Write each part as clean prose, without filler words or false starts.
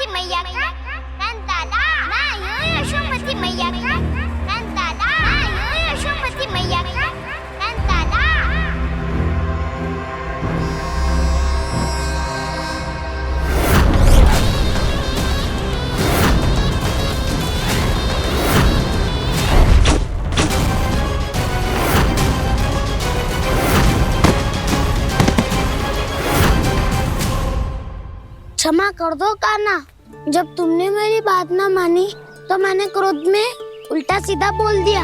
यशोमती मैया का कंताला, मैं हूँ यशोमती मैया का कंताला, मैं हूँ यशोमती मैया का कंताला। क्षमा कर दो कान्हा, जब तुमने मेरी बात ना मानी तो मैंने क्रोध में उल्टा सीधा बोल दिया।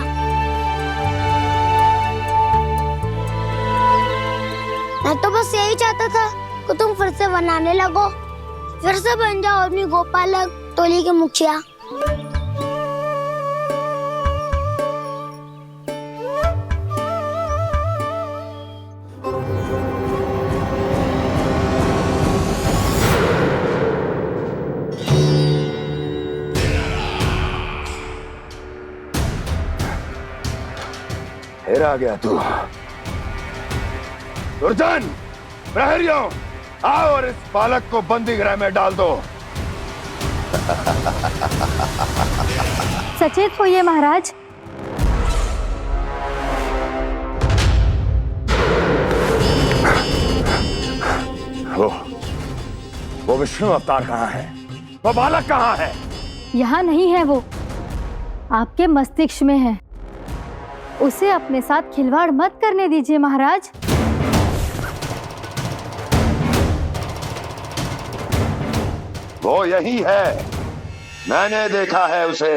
मैं तो बस यही चाहता था कि तुम फिर से बनाने लगो, फिर से बन जाओ अपनी गोपालक टोली के मुखिया। फिर आ गया तू। दुर्जन, प्रहरियों, आओ और इस बालक को बंदी गृह में डाल दो। सचेत होइए महाराज। वो विष्णु अवतार कहाँ है? वो बालक कहाँ है? यहाँ नहीं है वो, आपके मस्तिष्क में है। उसे अपने साथ खिलवाड़ मत करने दीजिए महाराज। वो यही है, मैंने देखा है उसे।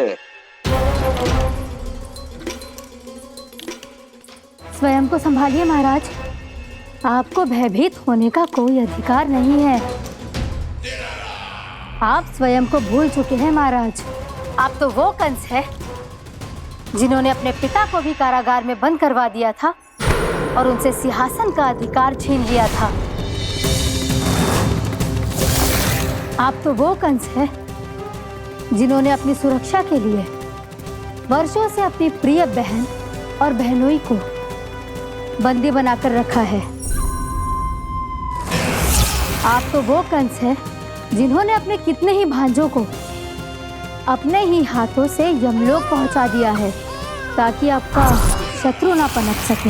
स्वयं को संभालिए महाराज, आपको भयभीत होने का कोई अधिकार नहीं है। आप स्वयं को भूल चुके हैं महाराज। आप तो वो कंस है जिन्होंने अपने पिता को भी कारागार में बंद करवा दिया था और उनसे सिंहासन का अधिकार छीन लिया था। आप तो वो कंस है जिन्होंने अपनी सुरक्षा के लिए वर्षों से अपनी प्रिय बहन और बहनोई को बंदी बनाकर रखा है। आप तो वो कंस है जिन्होंने अपने कितने ही भांजों को अपने ही हाथों से यमलोक पहुंचा दिया है ताकि आपका शत्रु ना पनप सके।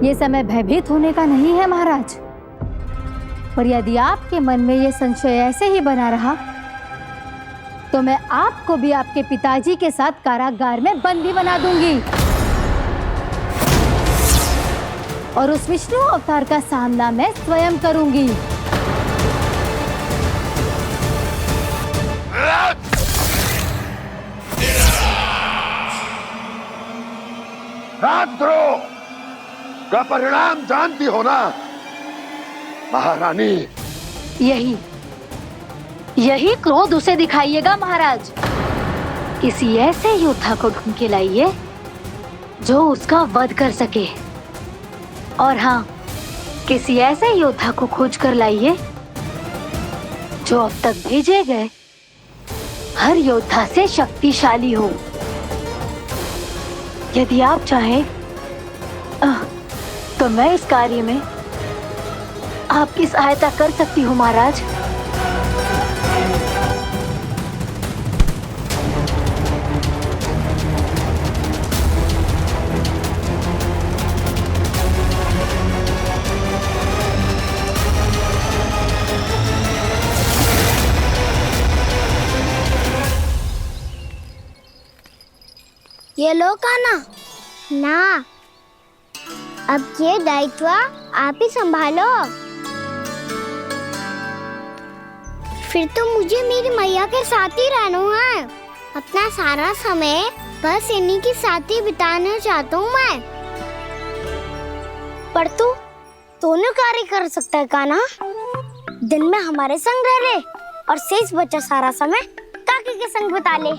ये समय भयभीत होने का नहीं है महाराज, पर यदि आपके मन में ये संशय ऐसे ही बना रहा तो मैं आपको भी आपके पिताजी के साथ कारागार में बंदी बना दूंगी और उस विष्णु अवतार का सामना मैं स्वयं करूंगी। राजद्रोह का परिणाम जानती हो ना महारानी? यही क्रोध उसे दिखाइएगा महाराज। किसी ऐसे योद्धा को ढूंढ के लाइए जो उसका वध कर सके, और हाँ, किसी ऐसे योद्धा को खोज कर लाइए जो अब तक भेजे गए हर योद्धा से शक्तिशाली हो। यदि आप चाहें तो मैं इस कार्य में आपकी सहायता कर सकती हूँ महाराज। ये लो कान्हा। ना, अब ये दायित्व आप ही संभालो। फिर तो मुझे मेरी मैया के साथ ही रहना है। अपना सारा समय बस इन्हीं के साथ ही बिताना चाहता हूँ मैं। पर तू दोनों कार्य कर सकता है कान्हा। दिन में हमारे संग रह ले और शेष बचा सारा समय काकी के संग बिता ले।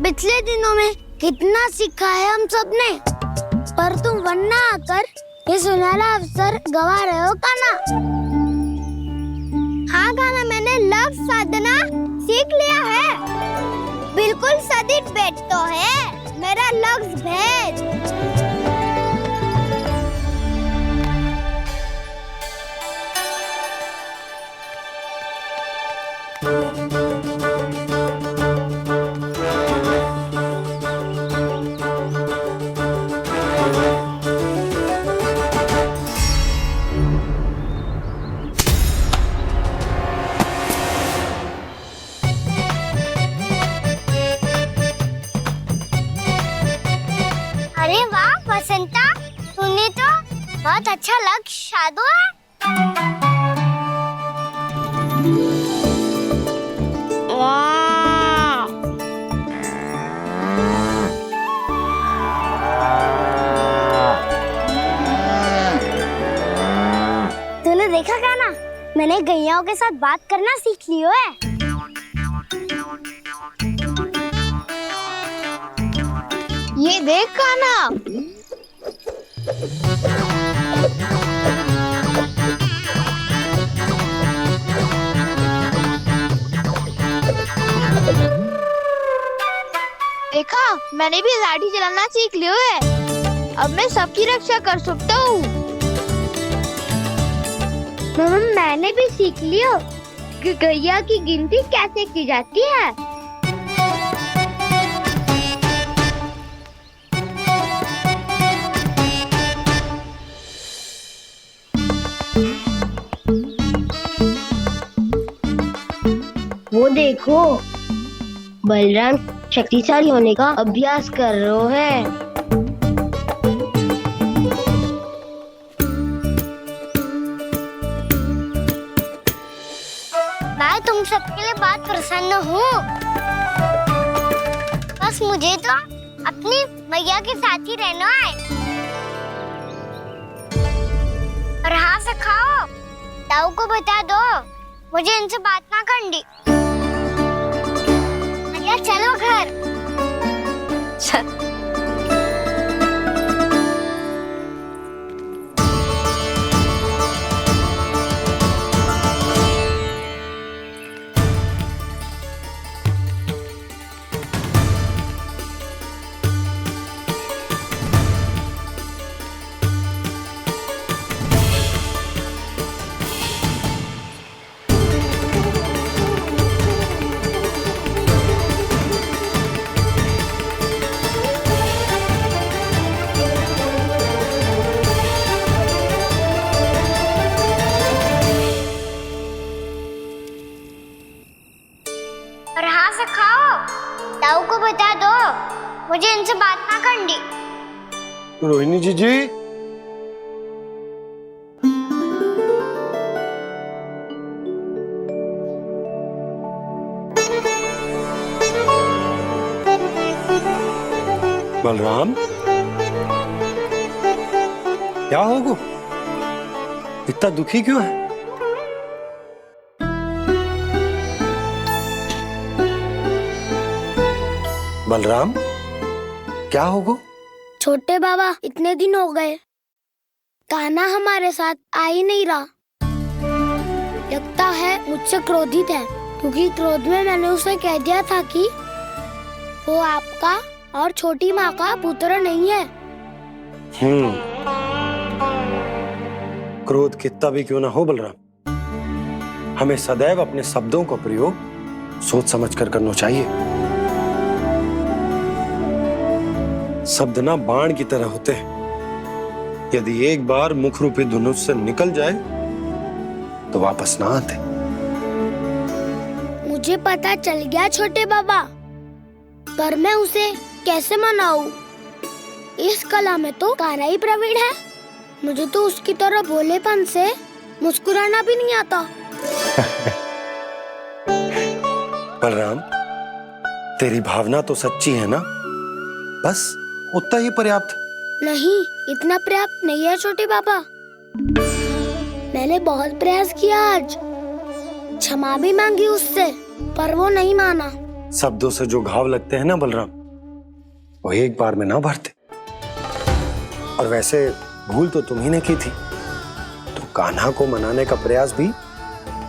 पिछले दिनों में कितना सीखा है हम सबने, पर तुम वरना आकर ये सुनहरा अवसर गवा रहे हो कान्हा। हाँ कान्हा, मैंने लक्ष्य साधना सीख लिया है। बिल्कुल सदित भेद तो है मेरा लक्ष्य भेद। बहुत अच्छा लग शादू है। वाह! तूने देखा कान्हा, मैंने गैयाओं के साथ बात करना सीख लियो है। ये देख कान्हा, देखा, मैंने भी लाठी चलाना सीख लियो है। अब मैं सबकी रक्षा कर सकता हूँ। मैंने भी सीख लियो कि गैया की गिनती कैसे की जाती है। वो देखो, बलराम शक्तिशाली होने का अभ्यास कर रहे हैं। मैं तुम सबके लिए बहुत प्रसन्न हूँ। बस मुझे तो अपनी मैया के साथ ही रहना है। और हाँ से खाओ, ताऊ को बता दो मुझे इनसे बात ना करनी। मैया चलो घर। और हाँ से खाओ, ताऊ को बता दो मुझे इनसे बात ना करनी। रोहिणी जी बलराम, क्या होगा? इतना दुखी क्यों है? बलराम, क्या होगा? छोटे बाबा, इतने दिन हो गए, कान्हा हमारे साथ आ ही नहीं रहा। लगता है मुझसे क्रोधित है, क्योंकि क्रोध में मैंने उसे कह दिया था कि वो आपका और छोटी माँ का पुत्र नहीं है। क्रोध कितना भी क्यों ना हो बलराम, हमें सदैव अपने शब्दों का प्रयोग सोच समझ कर करना चाहिए। शब्द ना बाण की तरह होते हैं, यदि एक बार मुख रूपी धनुष से निकल जाए तो वापस ना आते। मुझे पता चल गया छोटे बाबा, पर मैं उसे कैसे मनाऊं? इस कला में तो कान्हा ही प्रवीण है। मुझे तो उसकी तरह भोलेपन से मुस्कुराना भी नहीं आता। बलराम, तेरी भावना तो सच्ची है ना? बस उतना ही पर्याप्त। नहीं, इतना पर्याप्त नहीं है छोटे बाबा। मैंने बहुत प्रयास किया आज, क्षमा भी मांगी उससे, पर वो नहीं माना। शब्दों से जो घाव लगते हैं ना बलराम, वो एक बार में ना भरते। और वैसे भूल तो तुम्ही ने की थी, तो कान्हा को मनाने का प्रयास भी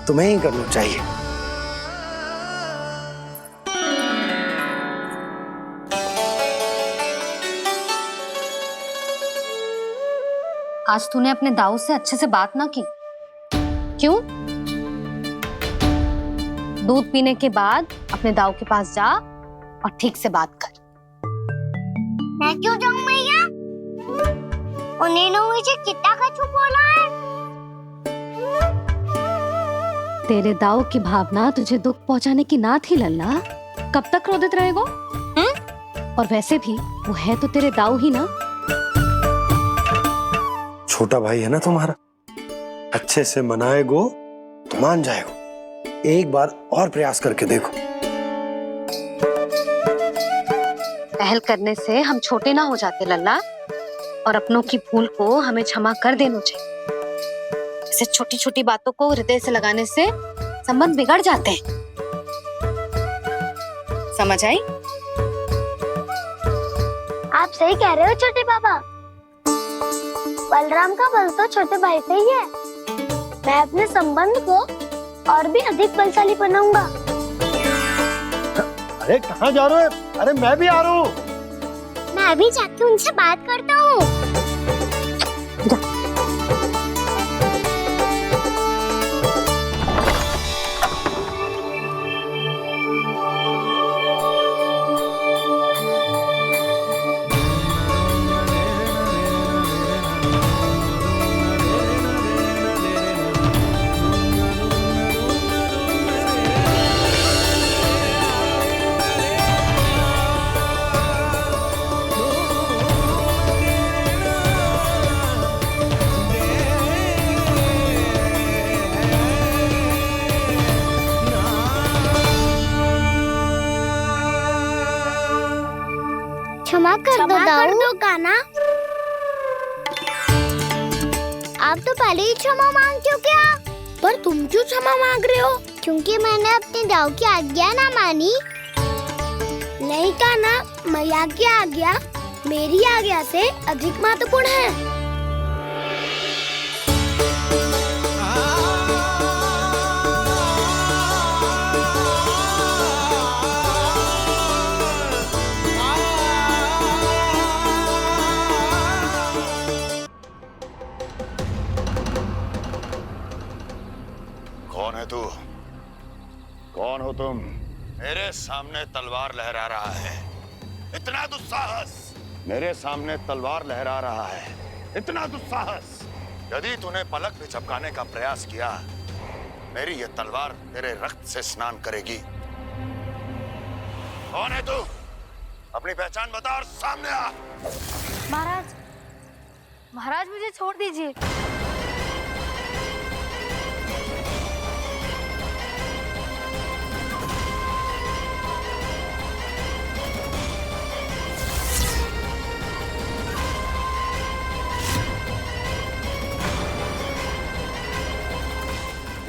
तुम्हें ही करना चाहिए। आज तूने अपने दाऊ से अच्छे से बात ना की, क्यों? दूध पीने के बाद अपने दाऊ के पास जा और ठीक से बात कर। मैं क्यों जाऊं मैया? उन्होंने मुझे कितना कछु बोला है। तेरे दाऊ की भावना तुझे दुख पहुंचाने की ना थी लल्ला। कब तक क्रोधित रहेगा? और वैसे भी वो है तो तेरे दाऊ ही ना। छोटा भाई है ना तुम्हारा, अच्छे से मनाएगो तो मान जाएगो। एक बार और प्रयास करके देखो। पहल करने से हम छोटे ना हो जाते लल्ला, और अपनों की भूल को हमें क्षमा कर देना चाहिए। ऐसे छोटी छोटी बातों को हृदय से लगाने से संबंध बिगड़ जाते हैं। समझ आई? आप सही कह रहे हो छोटे पापा। बलराम का बल तो छोटे भाई से ही है। मैं अपने संबंध को और भी अधिक बलशाली बनाऊंगा। अरे कहाँ जा रहे हो? अरे मैं भी आ रहा हूँ। मैं अभी जाके उनसे बात करता हूँ। क्षमा कर दो कान्हा। आप तो पहले ही क्षमा मांगते हो क्या? पर तुम क्यों क्षमा मांग रहे हो? क्योंकि मैंने अपने दाऊ की आज्ञा ना मानी। नहीं कान्हा, मैया की आज्ञा मेरी आज्ञा से अधिक महत्वपूर्ण है। कौन है तू? कौन हो तुम? मेरे सामने तलवार लहरा रहा है, इतना दुस्साहस! मेरे सामने तलवार लहरा रहा है, इतना दुस्साहस! यदि तूने पलक भी झपकाने का प्रयास किया, मेरी ये तलवार तेरे रक्त से स्नान करेगी। कौन है तू? अपनी पहचान बता और सामने आ। महाराज, महाराज मुझे छोड़ दीजिए।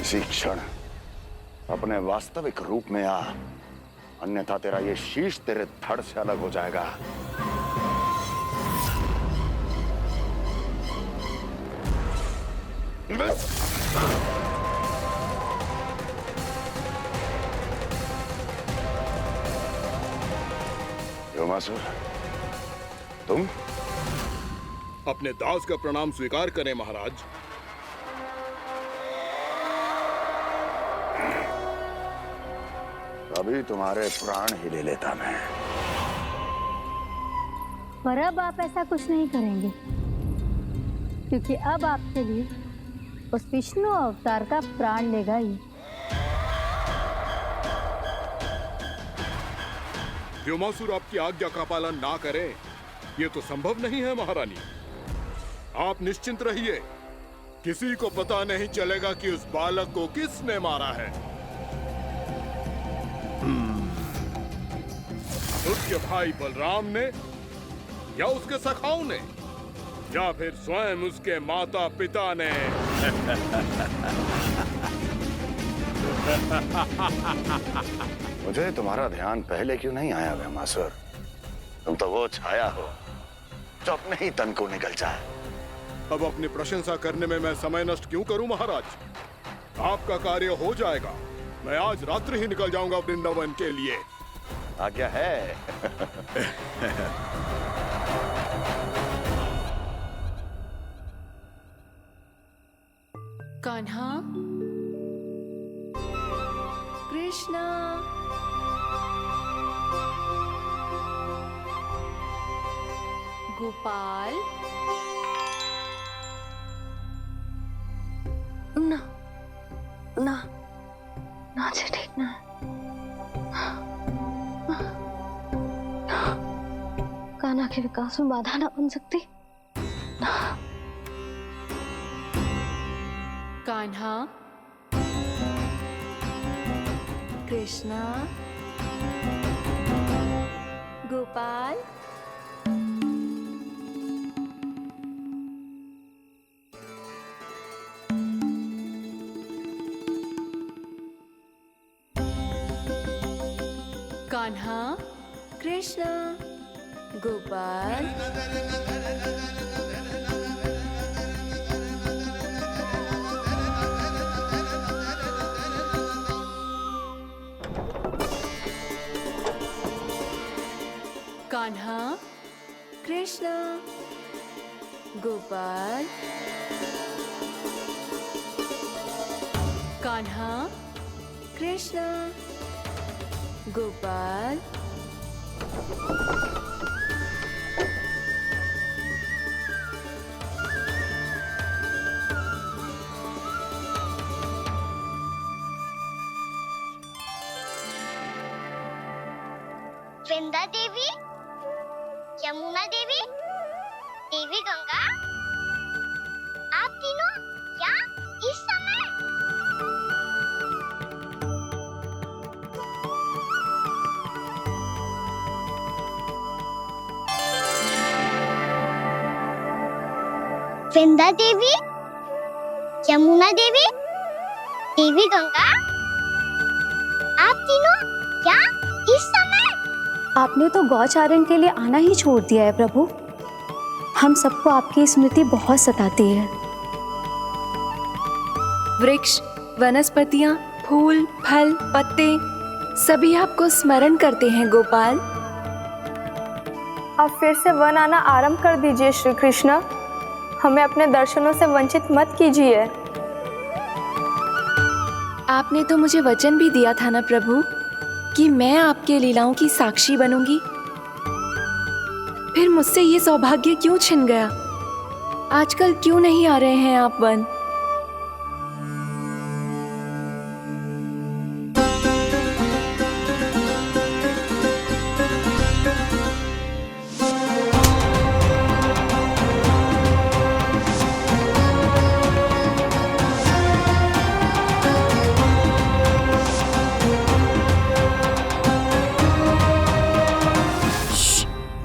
इसी क्षण अपने वास्तविक रूप में आ, अन्यथा तेरा ये शीश तेरे धड़ से अलग हो जाएगा। योमासुर, तुम? अपने दास का प्रणाम स्वीकार करें महाराज। अभी तुम्हारे प्राण ही ले लेता मैं। पर अब आप ऐसा कुछ नहीं करेंगे, क्योंकि अब आपके लिए उस विष्णु अवतार का प्राण लेगा ही। व्योमासुर आपकी आज्ञा का पालन ना करे, ये तो संभव नहीं है महारानी। आप निश्चिंत रहिए, किसी को पता नहीं चलेगा कि उस बालक को किसने मारा है। उसके भाई बलराम ने, या उसके सखाओं ने, या फिर स्वयं उसके माता पिता ने। मुझे तुम्हारा ध्यान पहले क्यों नहीं आया व्योमासुर? तुम तो वो छाया हो जो अपने ही तन को निकल जाए। अब अपनी प्रशंसा करने में मैं समय नष्ट क्यों करूं महाराज? आपका कार्य हो जाएगा। मैं आज रात्रि ही निकल जाऊंगा वृंदावन के लिए। आज्ञा है। कान्हा, कृष्णा, गोपाल, ना ना ना, अच्छा ठीक ना। कान्हा के विकास में बाधा ना बन सकती। कान्हा, कृष्णा, गोपाल, कान्हा, कृष्णा, गोपाल, कान्हा, कृष्णा, गोपाल, कान्हा, कृष्णा, गोपाल, वृंदा देवी, यमुना देवी, देवी गंगा, आप तीनों यहाँ इस समय? वृंदा देवी, यमुना देवी, देवी गंगा, आप तीनों यहाँ इस समय? आपने तो गौचारण के लिए आना ही छोड़ दिया है प्रभु। हम सबको आपकी स्मृति बहुत सताती है। वृक्ष, वनस्पतियां, फूल, फल, पत्ते सभी आपको स्मरण करते हैं गोपाल। अब फिर से वन आना आरंभ कर दीजिए श्री कृष्ण। हमें अपने दर्शनों से वंचित मत कीजिए। आपने तो मुझे वचन भी दिया था ना प्रभु कि मैं आपके लीलाओं की साक्षी बनूंगी। फिर मुझसे ये सौभाग्य क्यों छिन गया? आजकल क्यों नहीं आ रहे हैं आप वन?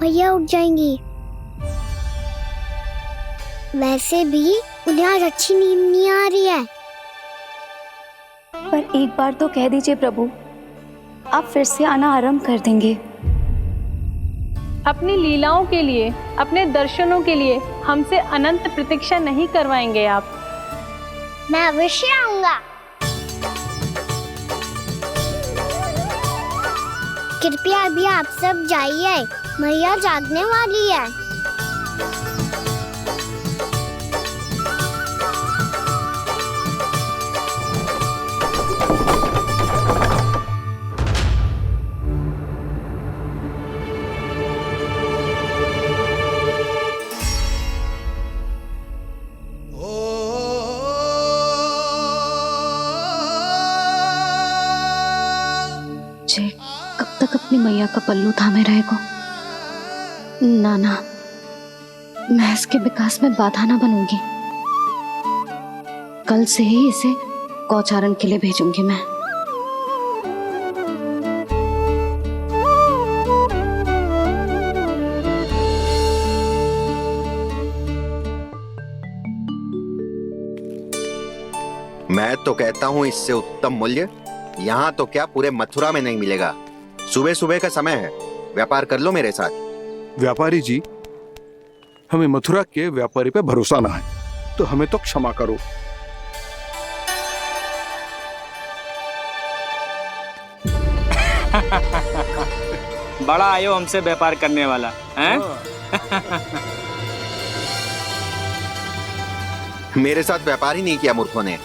भैया उठ जाएंगी। वैसे भी उन्हें आज अच्छी नींद नहीं आ रही है। पर एक बार तो कह दीजिए प्रभु, आप फिर से आना आरंभ कर देंगे। अपनी लीलाओं के लिए, अपने दर्शनों के लिए हमसे अनंत प्रतीक्षा नहीं करवाएंगे आप? मैं अवश्य आऊंगा। कृपया अभी आप सब जाइए, मैया जागने वाली है। जे कब तक अपनी मैया का पल्लू थामे रहेगा? ना ना, मैं इसके विकास में बाधा ना बनूंगी। कल से ही इसे गौचारण के लिए भेजूंगी मैं। मैं तो कहता हूँ इससे उत्तम मूल्य यहाँ तो क्या पूरे मथुरा में नहीं मिलेगा। सुबह सुबह का समय है, व्यापार कर लो मेरे साथ। व्यापारी जी, हमें मथुरा के व्यापारी पे भरोसा ना है, तो हमें तो क्षमा करो। बड़ा आयो हमसे व्यापार करने वाला हैं? मेरे साथ व्यापार ही नहीं किया मूर्खों ने।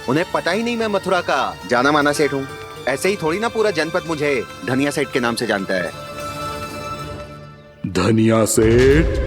उन्हें पता ही नहीं मैं मथुरा का जाना माना सेठ हूँ। ऐसे ही थोड़ी ना पूरा जनपद मुझे धनिया सेठ के नाम से जानता है। धनिया सेठ?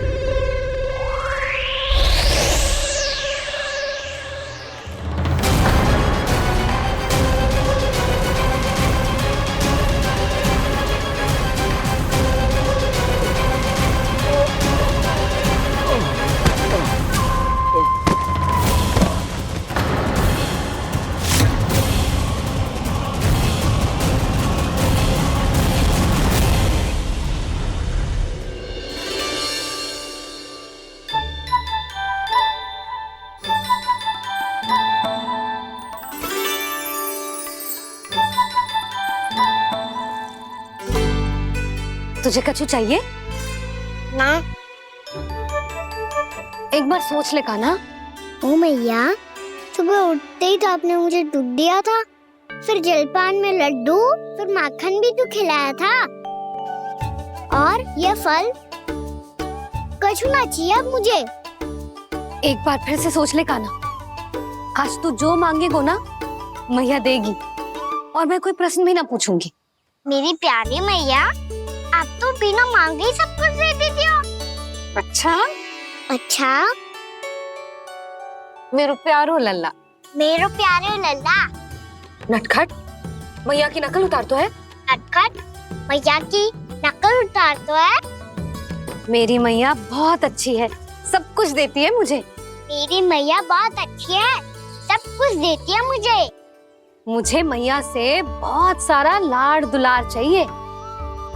तुझे कछु चाहिए? ना। एक बार सोच ले कान्हा। ओ मैया, सुबह उठते ही तो आपने मुझे दूध दिया था, फिर जलपान में लड्डू, फिर माखन भी तो खिलाया था, और ये फल कछु ना चाहिए अब मुझे। एक बार फिर से सोच ले कान्हा। आज तू जो मांगेगो ना मैया देगी, और मैं कोई प्रश्न भी ना पूछूंगी। मेरी प्यारी मैया, आप तो बिना मांगे ही सब कुछ दे देती हो। अच्छा अच्छा, मेरो प्यारो लल्ला। मेरो प्यारे लल्ला। नटखट, मैया की नकल उतार तो है। नटखट, मैया की नकल उतार तो है। मेरी मैया बहुत अच्छी है, सब कुछ देती है मुझे। मेरी मैया बहुत अच्छी है, सब कुछ देती है मुझे। मुझे मैया से बहुत सारा लाड दुलार चाहिए।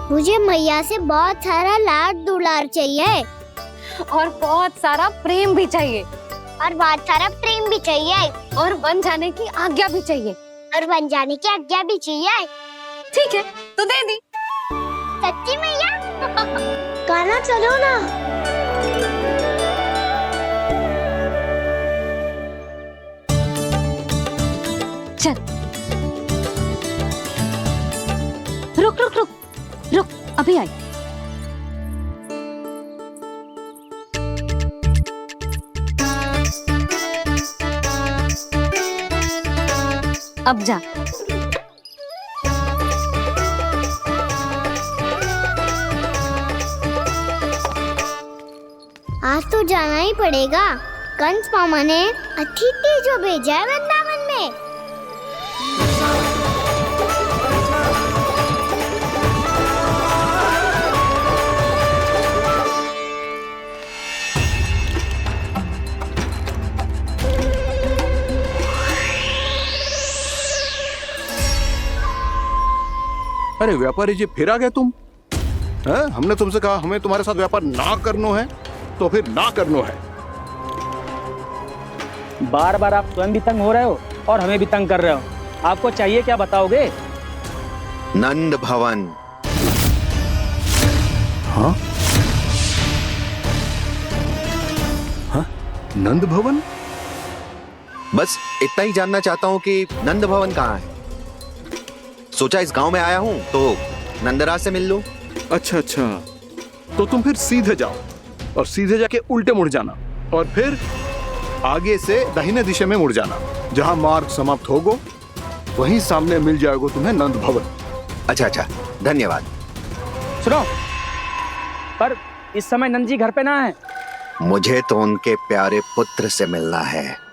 मुझे मैया से बहुत सारा लाड दुलार चाहिए, और बहुत सारा प्रेम भी चाहिए, और बहुत सारा प्रेम भी चाहिए, और बन जाने की आज्ञा भी चाहिए, और बन जाने की आज्ञा भी चाहिए। ठीक है, तो दे दी। सच्ची मैया? गाना चलो ना। चल, रुक रुक रुक रुक, अभी आई। अब जा। आज तो जाना ही पड़ेगा। कंस मामा ने अतिथि जो भेजा है वृंदावन में। अरे व्यापारी जी, फिर आ गए तुम? है? हमने तुमसे कहा हमें तुम्हारे साथ व्यापार ना करनो है, तो फिर ना करनो है। बार बार आप स्वयं भी तंग हो रहे हो और हमें भी तंग कर रहे हो। आपको चाहिए क्या बताओगे? नंद भवन। हाँ? हाँ? नंद भवन? बस इतना ही जानना चाहता हूँ कि नंद भवन कहाँ है। सोचा इस गांव में आया हूँ तो नंदराज से मिल लूं। अच्छा अच्छा, तो तुम फिर सीधे जाओ और सीधे जाके उल्टे मुड़ जाना, और फिर आगे से दाहिने दिशा में मुड़ जाना। जहाँ मार्ग समाप्त होगो वहीं सामने मिल जाएगा तुम्हें नंद भवन। अच्छा अच्छा, धन्यवाद। सुनो, पर इस समय नंद जी घर पे ना है। मुझे तो उनके प्यारे पुत्र से मिलना है।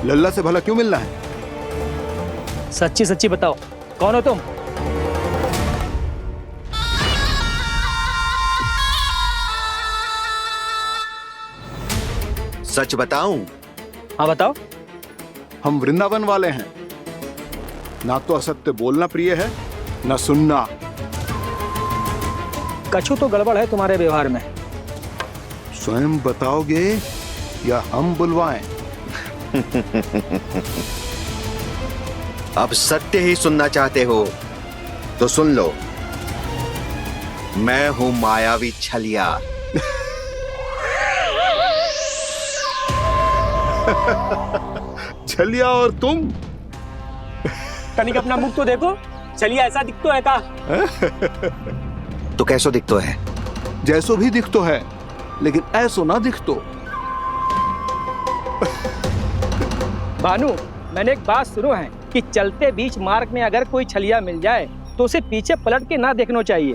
लल्ला से भला क्यों मिलना है? सच्ची सच्ची बताओ, कौन हो तुम? सच बताऊं? हाँ बताओ। हम वृंदावन वाले हैं। ना तो असत्य बोलना प्रिय है, ना सुनना। कछु तो गड़बड़ है तुम्हारे व्यवहार में। स्वयं बताओगे या हम बुलवाएं? अब सत्य ही सुनना चाहते हो तो सुन लो। मैं हूं मायावी छलिया। छलिया और तुम? कनिक अपना मुख तो देखो, छलिया ऐसा दिखतो है का? तो कैसो दिखतो है? जैसो भी दिखतो है, लेकिन ऐसो ना दिखतो। भानु, मैंने एक बात सुनो है कि चलते बीच मार्ग में अगर कोई छलिया मिल जाए तो उसे पीछे पलट के ना देखना चाहिए,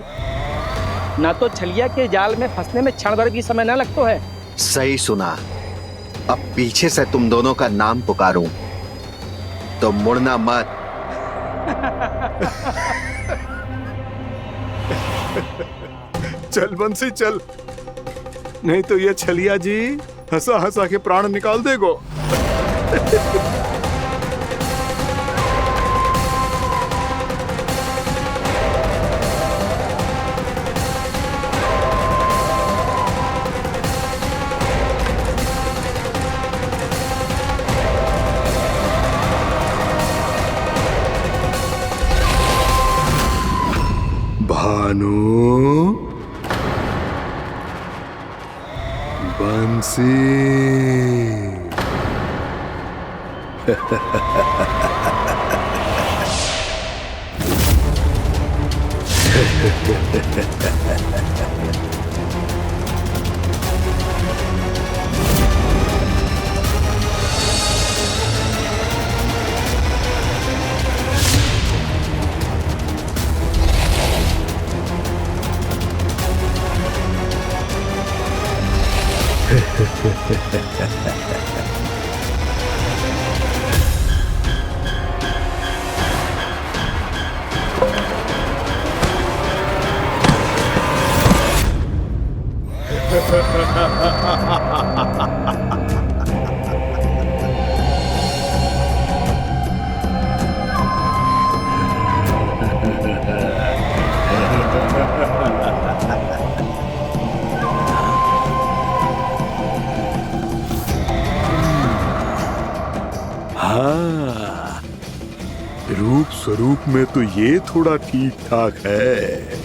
ना तो छलिया के जाल में फंसने में क्षण भर भी समय ना लगता है। सही सुना। अब पीछे से तुम दोनों का नाम पुकारूं तो मुड़ना मत। चल बंसी चल, नहीं तो ये छलिया जी हंसा हंसा के प्राण निकाल देगो। भानु, बंसी। हाँ, रूप स्वरूप में तो ये थोड़ा ठीक ठाक है।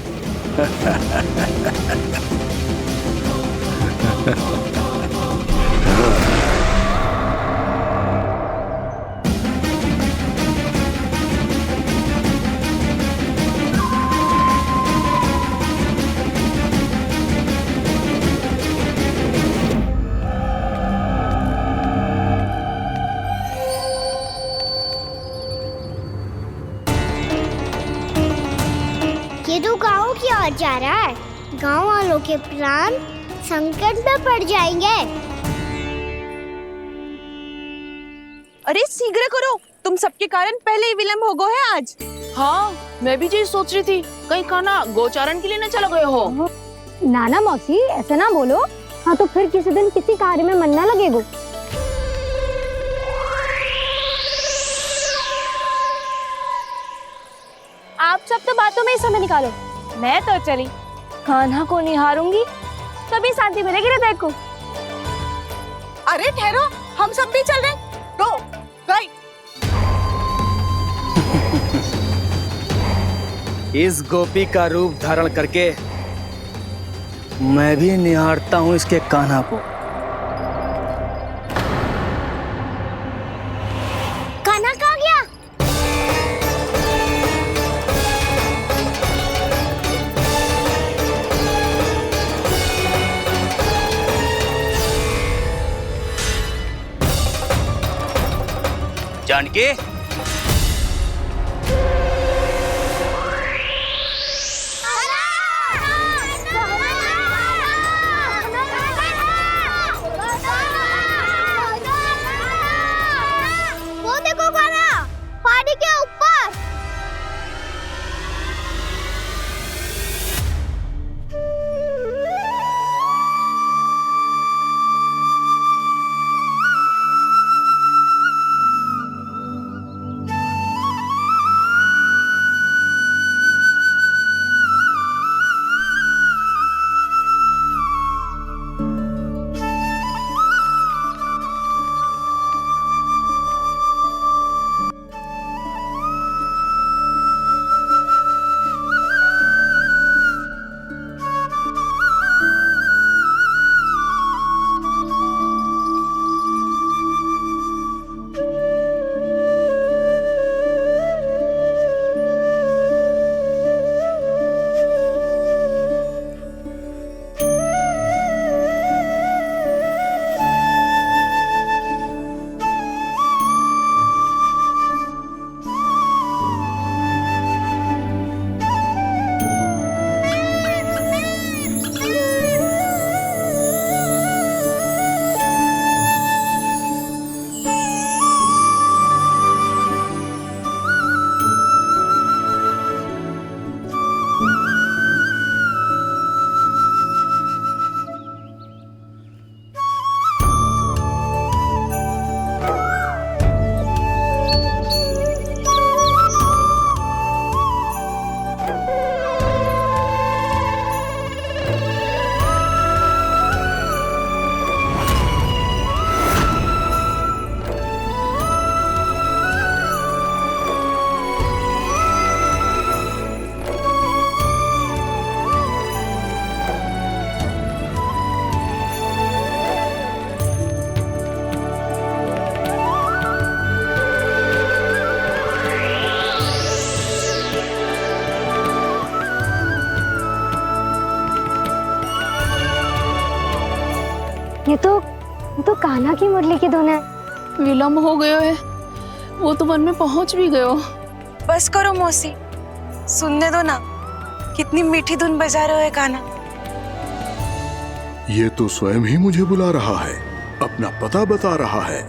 ये तो गाँव की ओर जा रहा है। गाँव वालों के प्राण संकट में पड़ जाएंगे। अरे शीघ्र करो, तुम सबके कारण पहले ही विलंब हो गया है आज। हाँ, मैं भी यही सोच रही थी, कहीं खाना गोचारण के लिए न चला गए हो। नाना मौसी ऐसे ना बोलो। हाँ तो फिर किसी दिन किसी कार्य में मन ना लगेगा। आप सब तो बातों में ही समय निकालो। मैं तो चली कान्हा को निहारूंगी, तभी शांति मिलेगी हृदय को। अरे ठहरो, हम सब भी चल रहे। तो गई। इस गोपी का रूप धारण करके मैं भी निहारता हूँ इसके कान्हा को। कान्हा कहाँ गया? जानकी, वो देखो कान्हा, पहाड़ी के ऊपर। ये तो कान्हा की मुरली की धुन है। विलम्ब हो गयो है, वो तो वन में पहुंच भी गयो। बस करो मौसी, सुनने दो ना, कितनी मीठी धुन बजा रहे हो कान्हा। ये तो स्वयं ही मुझे बुला रहा है, अपना पता बता रहा है।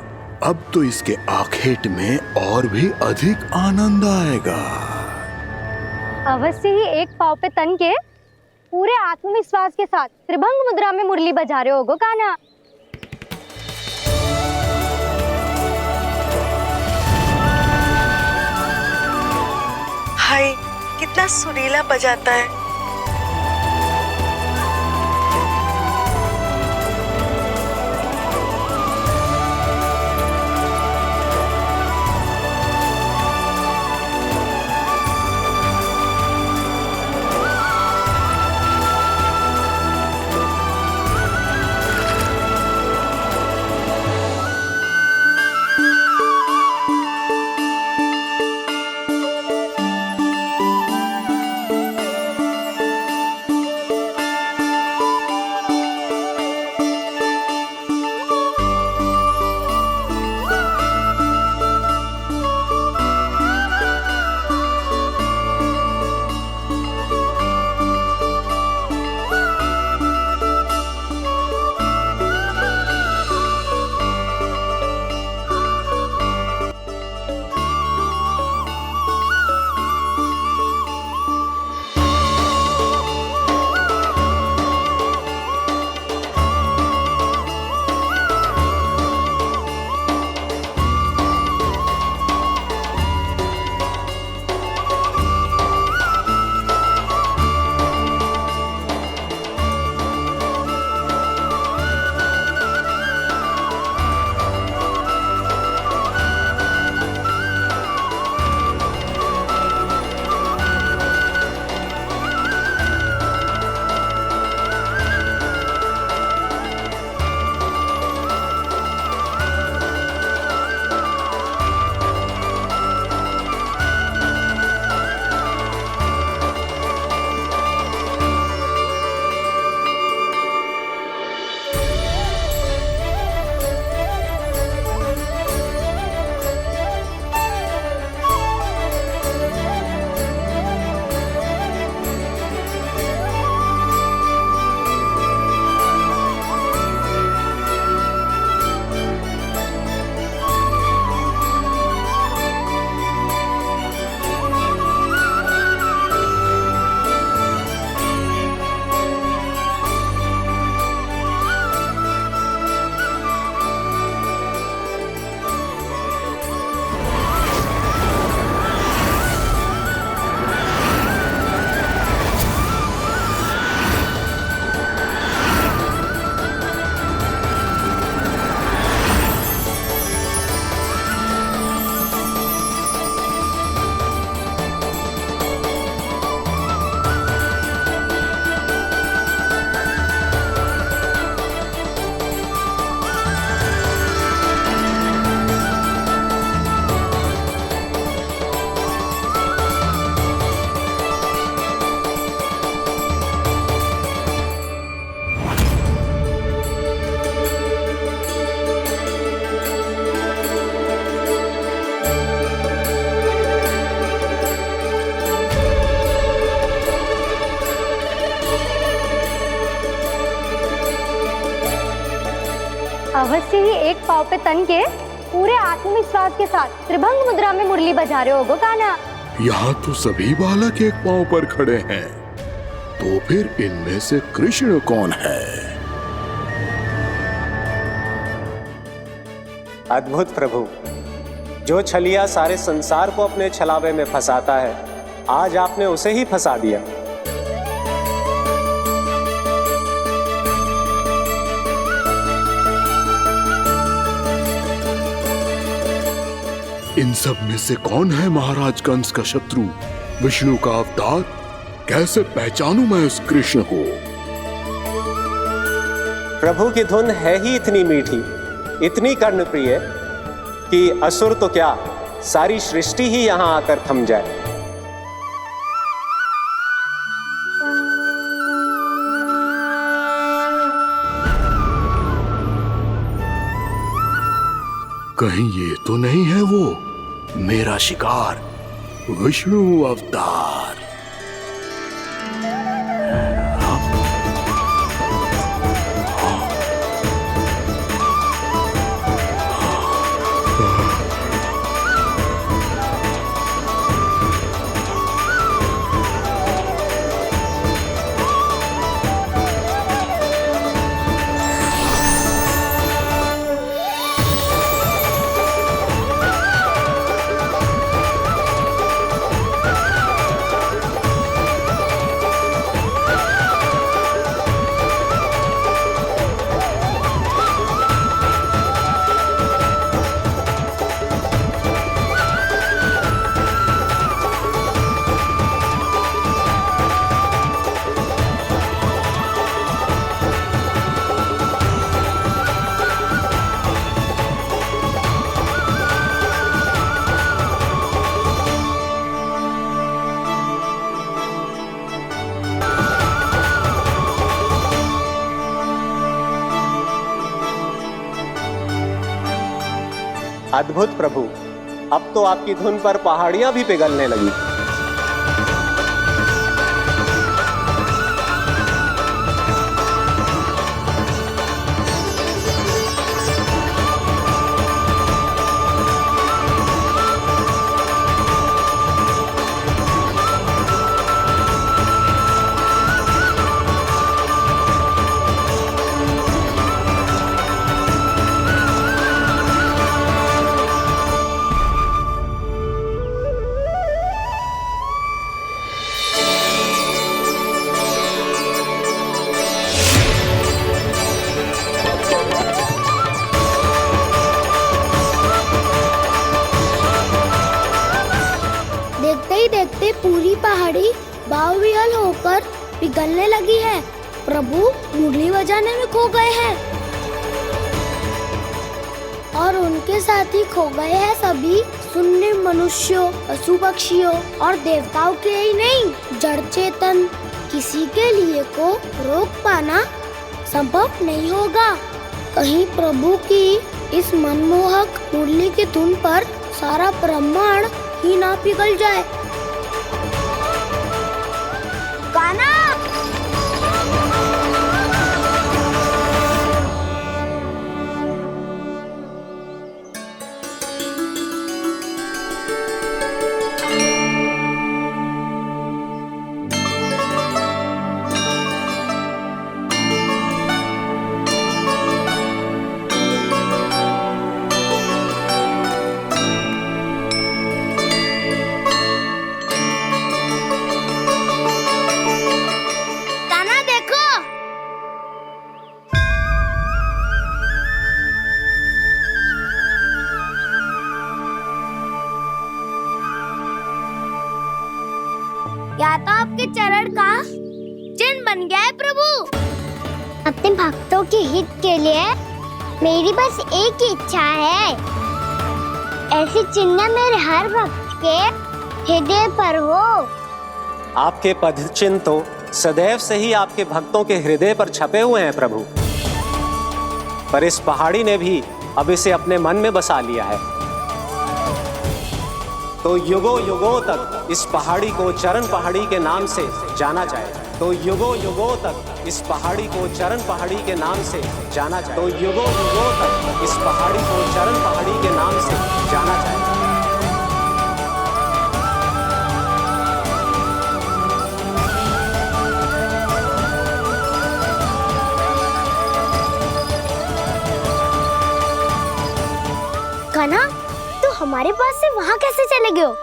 अब तो इसके आखेट में और भी अधिक आनंद आएगा। अवश्य ही एक पाव पे तन के पूरे आत्मविश्वास के साथ त्रिभंग मुद्रा में मुरली बजा रहे होगो कान्हा। हाय, कितना सुरीला बजाता है। अवश्य ही एक पाव पे तन के पूरे आत्मविश्वास के साथ त्रिभंग मुद्रा में मुरली बजा रहे होगो कान्हा। यहाँ तो सभी बालक एक पांव पर खड़े हैं, तो फिर इनमें से कृष्ण कौन है? अद्भुत प्रभु, जो छलिया सारे संसार को अपने छलावे में फंसाता है, आज आपने उसे ही फंसा दिया। इन सब में से कौन है महाराज कंस का शत्रु, विष्णु का अवतार? कैसे पहचानूं मैं उस कृष्ण को? प्रभु की धुन है ही इतनी मीठी, इतनी कर्णप्रिय कि असुर तो क्या, सारी सृष्टि ही यहाँ आकर थम जाए। कहीं ये तो नहीं है वो मेरा शिकार विष्णु अवतार? अद्भुत प्रभु, अब तो आपकी धुन पर पहाड़ियां भी पिघलने लगी। देखते पूरी पहाड़ी बावरियल होकर पिघलने लगी है। प्रभु मुरली बजाने में खो गए हैं और उनके साथ ही खो गए हैं सभी सुनने मनुष्यों, पशु पक्षियों और देवताओं के ही नहीं, जड़ चेतन किसी के लिए को रोक पाना संभव नहीं होगा। कहीं प्रभु की इस मनमोहक मुरली की धुन पर सारा ब्रह्मांड ही ना पिघल जाए। कान्हा! या तो आपके चरण का चिन्ह बन गया है प्रभु। अपने भक्तों के हित के लिए मेरी बस एक ही इच्छा है, ऐसी चिन्ह मेरे हर भक्त के हृदय पर हो। आपके पद चिन्ह तो सदैव से ही आपके भक्तों के हृदय पर छपे हुए हैं प्रभु, पर इस पहाड़ी ने भी अब इसे अपने मन में बसा लिया है। तो युगों युगों तक इस पहाड़ी को चरण पहाड़ी के नाम से जाना जाए। तो युगों युगों तक इस पहाड़ी को चरण पहाड़ी के नाम से जाना जाए। तो युगों युगों तक इस पहाड़ी को चरण पहाड़ी के नाम से जाना जाए। कान्हा, तू हमारे पास से वहाँ कैसे चले गए हो?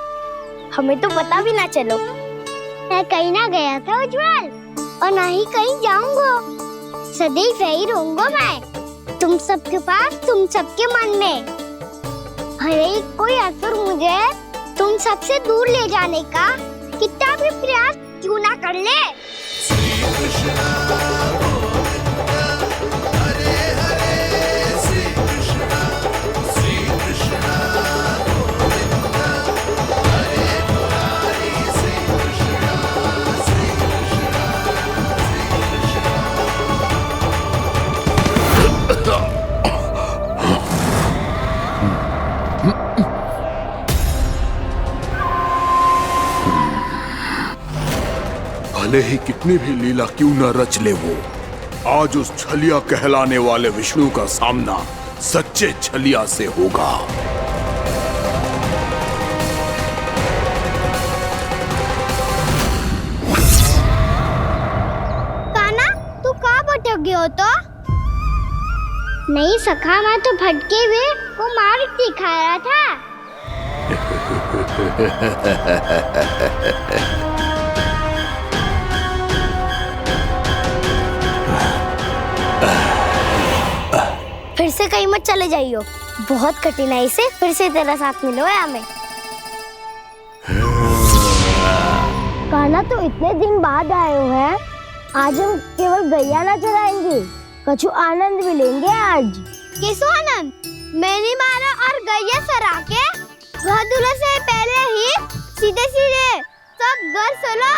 हमें तो पता भी ना चलो। मैं कहीं ना गया था उज्जवल, और ना ही कहीं जाऊंगा। सदैव यही रहूंगा मैं, तुम सबके पास, तुम सबके मन में। भले ही कोई असुर मुझे तुम सबसे दूर ले जाने का कितना भी प्रयास क्यों ना कर ले। भले ही कितनी भी लीला क्यों न रच ले वो, आज उस छलिया कहलाने वाले विष्णु का सामना सच्चे छलिया से होगा। कान्हा, तू कहाँ भटक गए हो तो? नहीं सखा, मैं तो भटके हुए को मार्ग दिखा रहा था। फिर से कहीं मत चले जाइयो, बहुत कठिनाई से फिर से तेरा साथ मिलो है हमें। कान्हा, तो इतने दिन बाद आए हो हैं, आज हम केवल गैया ना चराएंगे, कछु आनंद भी लेंगे आज। किसो आनंद? मैंने मारा और गैया सरा के वह दूल्हे से पहले ही सीधे सीधे सब घर चलो।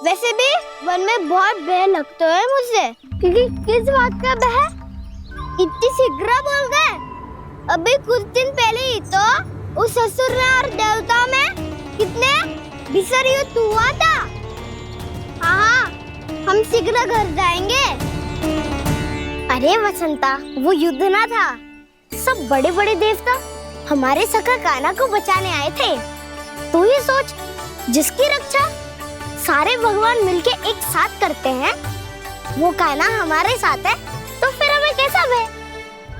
वैसे भी वन में बहुत भय लगता है मुझे। क्योंकि किस बात का भय? इतनी शीघ्र बोल गए। अभी कुछ दिन पहले ही तो उस ससुर में और देवता में कितने भीषण युद्ध हुआ था। हाँ, हम शीघ्र घर जाएंगे। अरे वसंता, वो युद्ध ना था, सब बड़े बड़े देवता हमारे सखा कान्हा को बचाने आए थे। तू ही सोच, जिसकी रक्षा सारे भगवान मिलके एक साथ करते हैं, वो कान्हा हमारे साथ है, तो फिर हमें कैसा भय?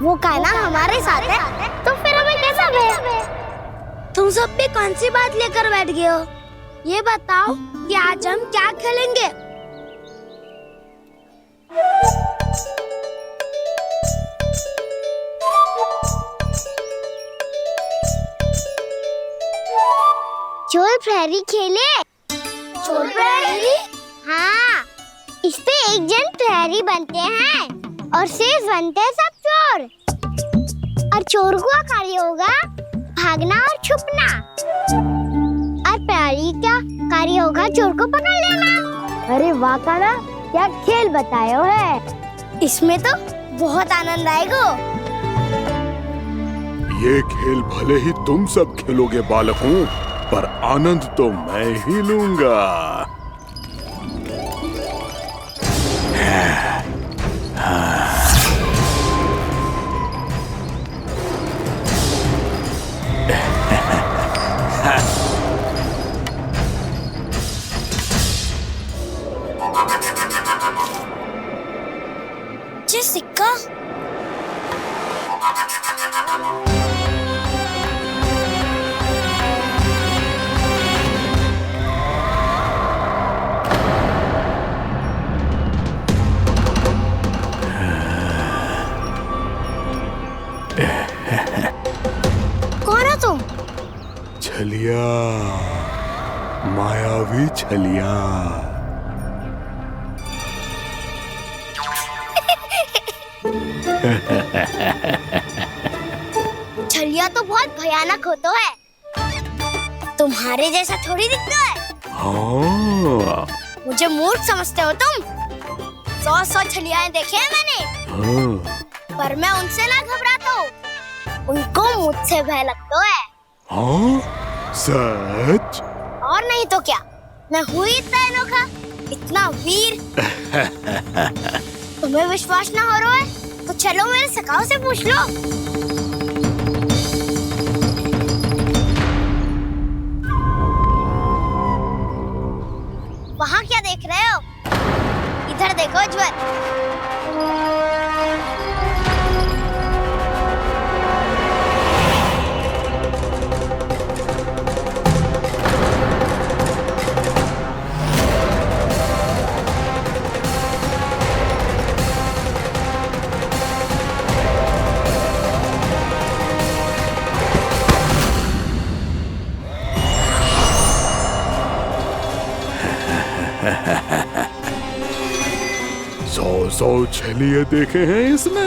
वो कान्हा हमारे साथ है, तो फिर हमें कैसा भय? तुम सब भी कौन सी बात लेकर बैठ गए हो? ये बताओ कि आज हम क्या खेलेंगे? चोर प्रहरी खेले। चोर प्रहरी? हाँ, इस पे एक जन प्रहरी बनते हैं और शेष बनते हैं सब चोर। और चोर का कार्य होगा भागना और छुपना, और प्रहरी का कार्य होगा चोर को पकड़ लेना। अरे वाह कान्हा, क्या खेल बताए हो है। इसमें तो बहुत आनंद आएगा। ये खेल भले ही तुम सब खेलोगे बालकों, पर आनंद तो मैं ही लूंगा। ये सिक्का कौन हो तुम? छलिया, मायावी छलिया। छलिया तो बहुत भयानक होता है, तुम्हारे जैसा थोड़ी दिखता है। हाँ। मुझे मूर्ख समझते हो तुम? 100 छलियाएं देखे हैं मैंने। हाँ। पर मैं उनसे ना घबराता हूँ, उनको मुझसे भय लगता है। हाँ? सच? और नहीं तो क्या, मैं हूँ इतना अनोखा, इतना वीर। तुम्हें विश्वास ना हो रहा है तो चलो मेरे सखाओं से पूछ लो। वहाँ क्या देख रहे हो? इधर देखो ज्वर। सौ छलिए देखे हैं इसने।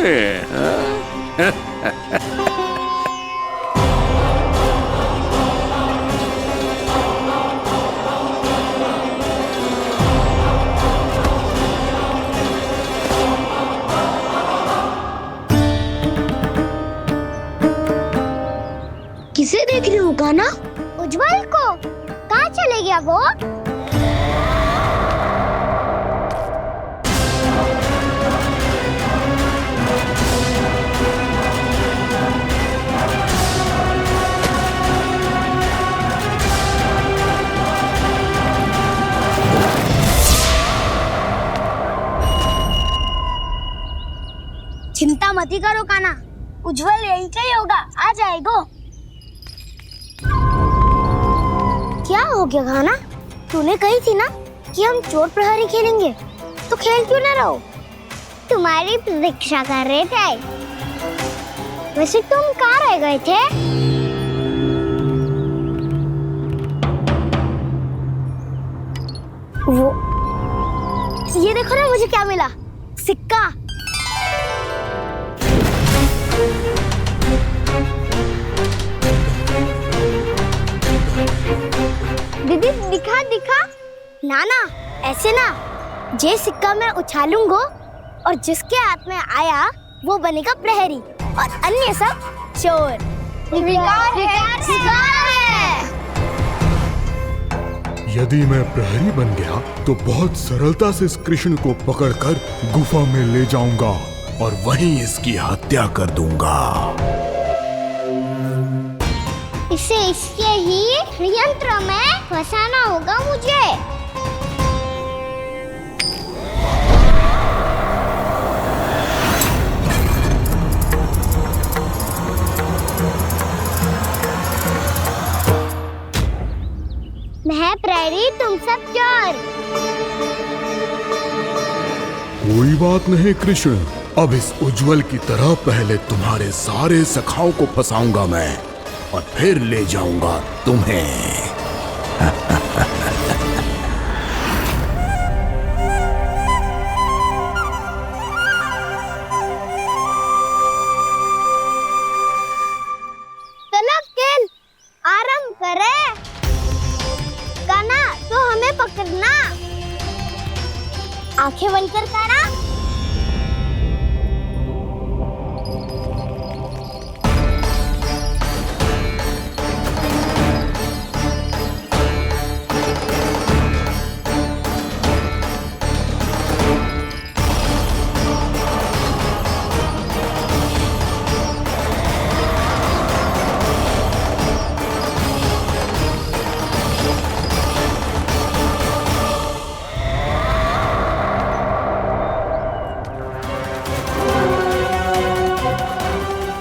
किसे देख रही हो कान्हा? उज्जवल को। कहाँ चले गया वो? मत ही करो काना, उज्जवल यहीं का ही होगा, आ जाएगा। क्या हो गया काना? तूने कही थी ना कि हम चोर प्रहरी खेलेंगे, तो खेल क्यों ना रहो? तुम्हारी प्रतीक्षा कर रहे थे। वैसे तुम कहाँ रह गए थे? वो ये देखो ना, मुझे क्या मिला, सिक्का। दीदी दिखा दिखा। ना ना, ऐसे ना, ये सिक्का मैं उछालूंगा और जिसके हाथ में आया वो बनेगा प्रहरी और अन्य सब चोर। शिकार है। यदि मैं प्रहरी बन गया तो बहुत सरलता से इस कृष्ण को पकड़कर गुफा में ले जाऊंगा और वहीं इसकी हत्या कर दूंगा। इसे इसके ही यंत्र में फंसाना होगा मुझे। मैं प्रहरी, तुम सब चोर। कोई बात नहीं कृष्ण, अब इस उज्जवल की तरह पहले तुम्हारे सारे सखाओं को फंसाऊंगा मैं और फिर ले जाऊंगा तुम्हें। चलो खेल आरंभ करें। काना, तो हमें पकड़ना। आंखें बंद कर काना।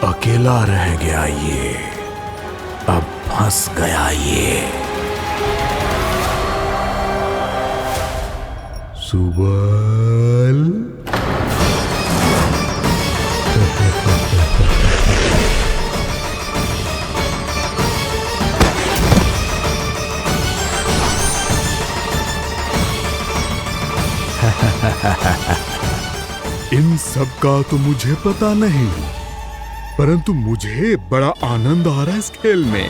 अकेला रह गया ये, अब फंस गया ये। सुबल इन सब का तो मुझे पता नहीं, परंतु मुझे बड़ा आनंद आ रहा है इस खेल में।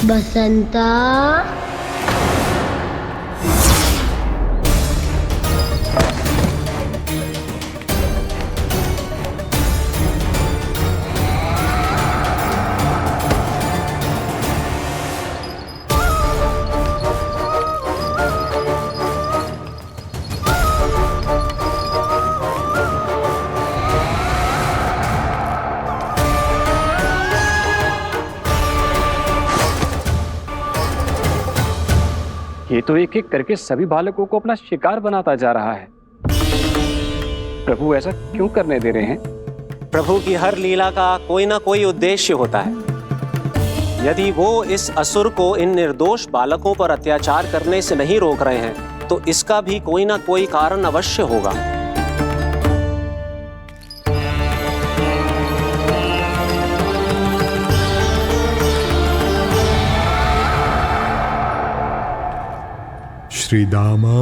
बसंता, ये तो एक एक करके सभी बालकों को अपना शिकार बनाता जा रहा है। प्रभु ऐसा क्यों करने दे रहे हैं? प्रभु की हर लीला का कोई ना कोई उद्देश्य होता है। यदि वो इस असुर को इन निर्दोष बालकों पर अत्याचार करने से नहीं रोक रहे हैं तो इसका भी कोई ना कोई कारण अवश्य होगा। श्री दामा,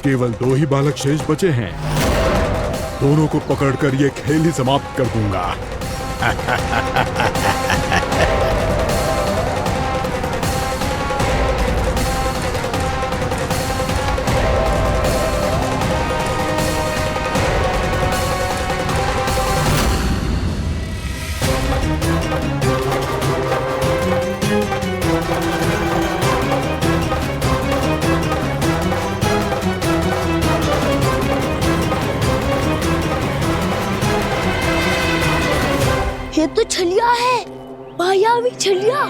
केवल 2 ही बालक शेष बचे हैं। दोनों को पकड़कर ये खेल ही समाप्त कर दूंगा। ये तो छलिया है, मायावी छलिया।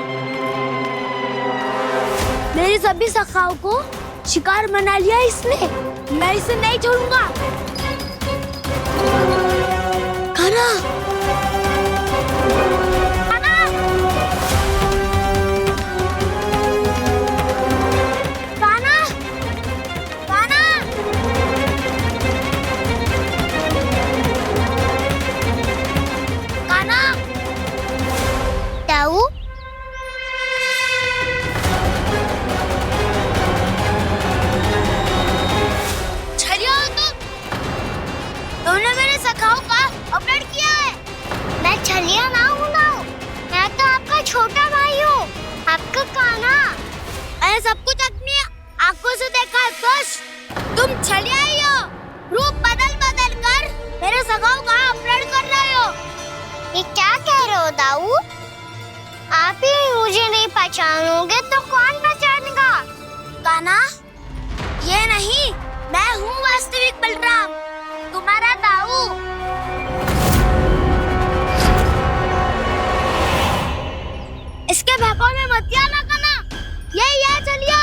मेरे सभी सखाओं को शिकार बना लिया इसने। मैं इसे नहीं छोड़ूंगा। कान्हा, कान्हा, कान्हा, कान्हा। कान्हा, ताऊ, छलिया हो तुम। तुमने मेरे सखाओं का अपहरण किया है। मैं छलिया ना हूँ ना, मैं तो आपका छोटा भाई हूँ, आपका कान्हा। मैंने सब कुछ अपनी आंखों से देखा है बस। तुम छलिया ही हो। रूप बदल बदल कर मेरे सखाओं का अपहरण कर रहे हो। ये क्या कह रहे हो दाऊ? आप ही मुझे नहीं पहचानोगे तो कौन पहचानेगा? कान्हा, ये नहीं, मैं हूँ वास्तविक बलराम, तुम्हारा दाऊ। इसके बहकावे में मत आना कान्हा, यही है छलिया।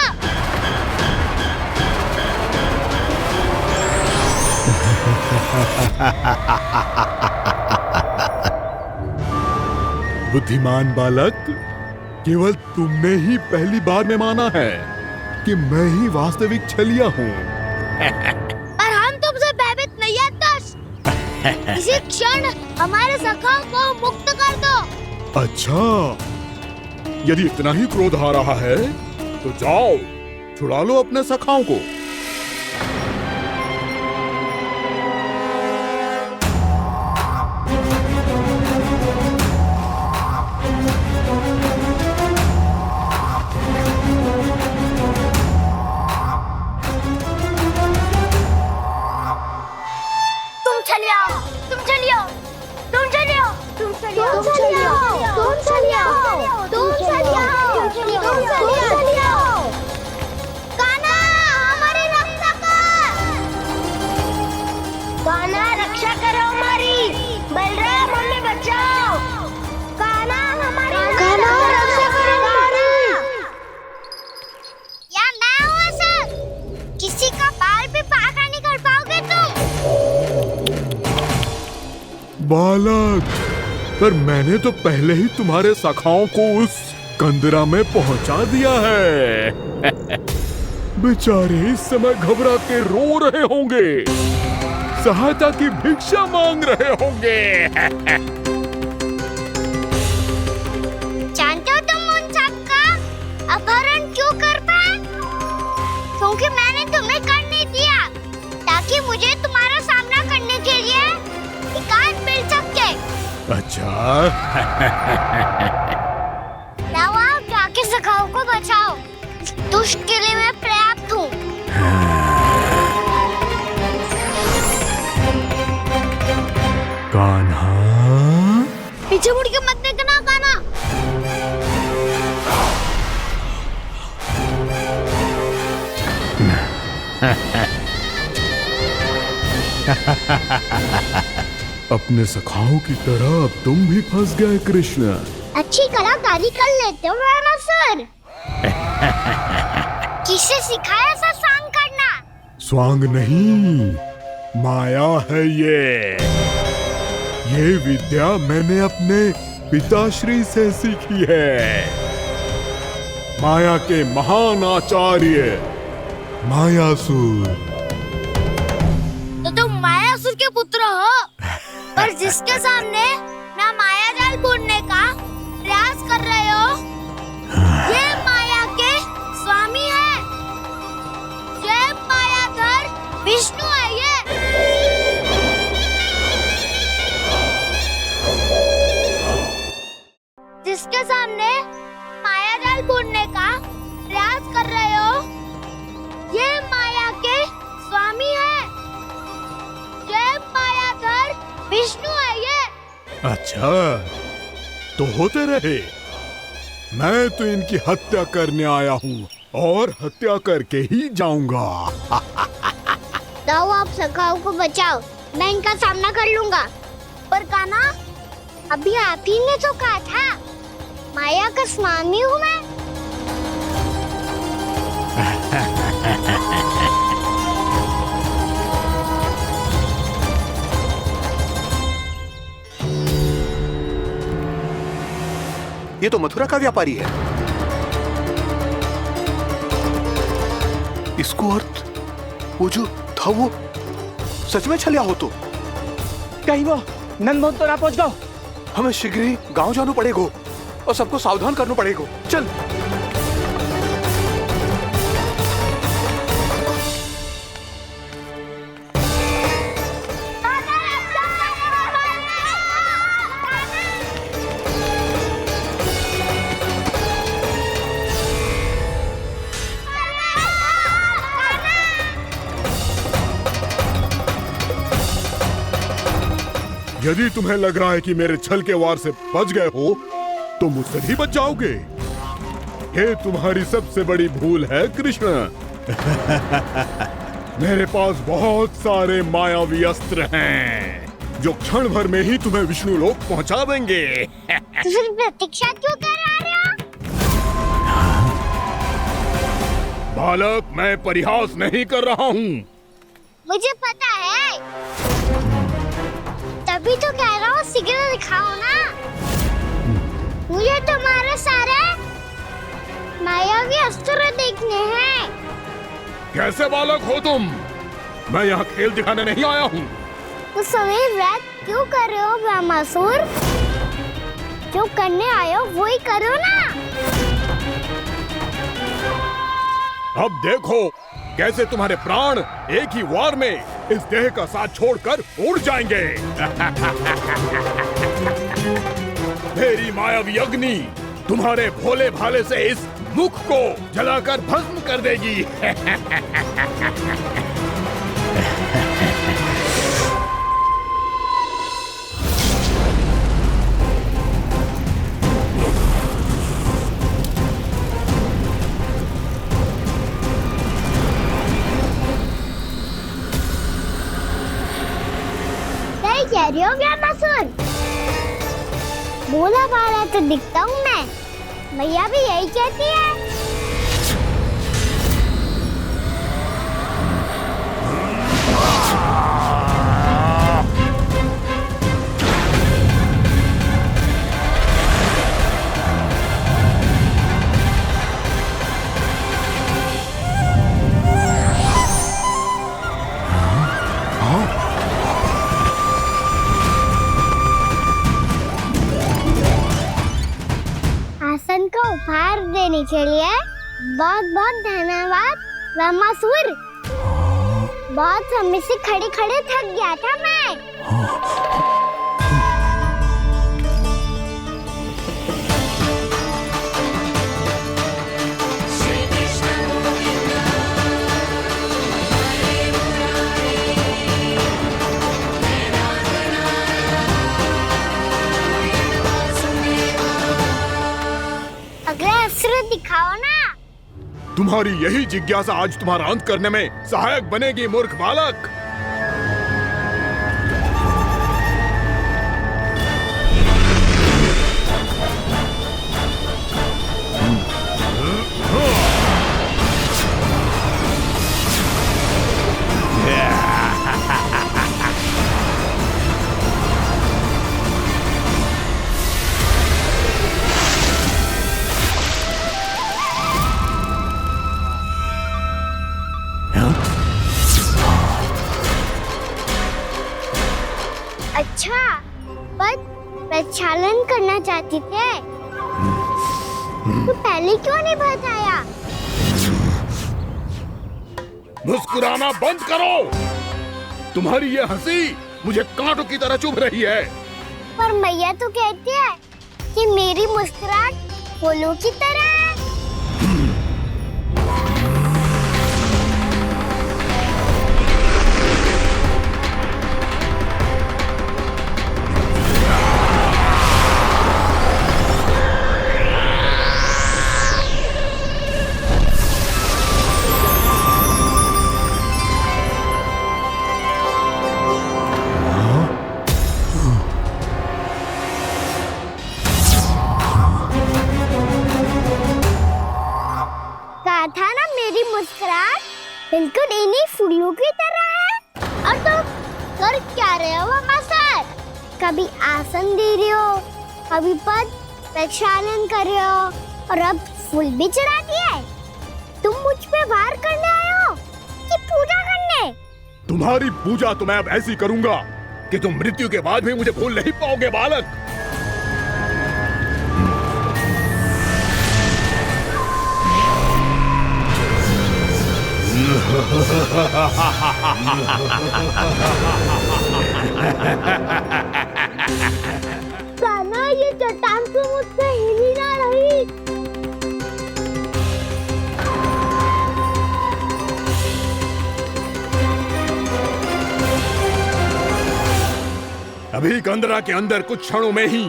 बुद्धिमान बालक, केवल तुमने ही पहली बार में माना है कि मैं ही वास्तविक छलिया हूँ। पर हम तुमसे भयभीत नहीं है दस। इसी क्षण हमारे सखाओं को मुक्त कर दो। अच्छा, यदि इतना ही क्रोध आ रहा है तो जाओ, छुड़ा लो अपने सखाओं को। तुम छलिया, तुम छलिया, तुम छलिया, तुम छलिया, तुम छलिया, तुम छलिया, तुम छलिया, तुम छलिया। कान्हा, हमारी रक्षा कर। कान्हा, रक्षा करो हमारी। बलराम, हमें बचाओ। कान्हा, हमारी रक्षा करो हमारी। या मैं हूँ सर, किसी का बाल भी पाका नहीं कर पाओगे तुम। बालक, पर मैंने तो पहले ही तुम्हारे सखाओं को उस कंदरा में पहुंचा दिया है। बेचारे इस समय घबरा के रो रहे होंगे, सहायता की भिक्षा मांग रहे होंगे। जानते हो तुम उन सबका अपहरण क्यों कर पाए? क्योंकि मैंने तुम्हें कर नहीं दिया, ताकि मुझे तुम्हारा सामना करने के लिए एकांत मिल सके। अच्छा। लाओ, आप जाके सखाओं को बचाओ। इस दुष्ट के लिए मैं पर्याप्त हूँ। कान्हा, पीछे मुड़ के मत देखना कान्हा। अपने सखाओं की तरह अब तुम भी फंस गए कृष्ण। अच्छी कलाकारी कर लेते हो ना सर। किससे सिखाया ऐसा सांग करना? स्वांग नहीं, माया है ये विद्या मैंने अपने पिताश्री से सीखी है। माया के महान आचार्य मायासुर। तो तुम मायासुर के पुत्र हो, पर जिसके सामने मैं माया जाल बुनने का प्रयास कर रहे हो, ये माया के स्वामी है। जय मायाधर विष्णु आइए। जिसके सामने माया जाल बूनने का प्रयास कर रहे हो, ये माया के स्वामी है। ये मायाधर विष्णु आइए। अच्छा, तो होते रहे। मैं तो इनकी हत्या करने आया हूँ और हत्या करके ही जाऊंगा। जाओ, आप सखाओं को बचाओ, मैं इनका सामना कर लूंगा। पर कान्हा, अभी आप ही ने तो कहा था माया का स्वामी हूँ मैं। ये तो मथुरा का व्यापारी है। इसको अर्थ वो जो था वो सच में छलिया हो तो कहीं वो नंदमोहन तो ना पहुंच गओ। हमें शीघ्र ही गांव जाना पड़ेगा और सबको सावधान करना पड़ेगा। चल। यदि तुम्हें लग रहा है कि मेरे छल के वार से बच गए हो तो मुझसे भी बच जाओगे। ये तुम्हारी सबसे बड़ी भूल है कृष्ण। मेरे पास बहुत सारे मायावी अस्त्र हैं जो क्षण भर में ही तुम्हें विष्णु लोक पहुंचा देंगे। तो फिर प्रतीक्षा क्यों कर रहे हो? बालक, मैं परिहास नहीं कर रहा हूँ। मुझे पता है, तभी तो कह रहा हूँ शीघ्र दिखाओ ना। मुझे तुम्हारे सारे मायावी अस्त्र देखने हैं। कैसे बालक हो तुम? मैं यहाँ खेल दिखाने नहीं आया हूँ। तो समय व्रत क्यों कर रहे हो ब्रह्मासुर? जो करने आए हो वो ही करो ना। अब देखो कैसे तुम्हारे प्राण एक ही वार में इस देह का साथ छोड़कर उड़ जाएंगे। मेरी मायावी अग्नि तुम्हारे भोले भाले से इस मुख को जलाकर भस्म कर देगी। कह रही हो ब्रह्मासुर? बोला बाला तो दिखता हूँ मैं। मैया भी यही कहती है। आसन को उपहार देने के लिए बहुत बहुत धन्यवाद ब्रह्मासुर। बहुत समय से खड़े खड़े थक गया था मैं। अगला अस्त्र दिखाओ ना। तुम्हारी यही जिज्ञासा आज तुम्हारा अंत करने में सहायक बनेगी मूर्ख बालक। अच्छा, पर प्रक्षालन करना चाहती थे तो पहले क्यों नहीं बताया? मुस्कुराना बंद करो। तुम्हारी ये हंसी मुझे कांटों की तरह चुभ रही है। पर मैया तो कहती है कि मेरी मुस्कुराहट फूलों की तरह है। था ना मेरी मुस्कुराहट बिल्कुल इन्हीं फूलों की तरह है। और तुम कर क्या रहे हो मसर? कभी आसन दे रहे हो, कभी पद प्रक्षालन कर रहे हो और अब फूल भी चढ़ा दिया है। तुम मुझ पे वार करने आए हो कि पूजा करने? तुम्हारी पूजा तो मैं अब ऐसी करूंगा कि तुम मृत्यु के बाद भी मुझे भूल नहीं पाओगे बालक। कान्हा, ये चट्टान तो मुझसे हिल ही ना रही। अभी कंदरा के अंदर कुछ क्षणों में ही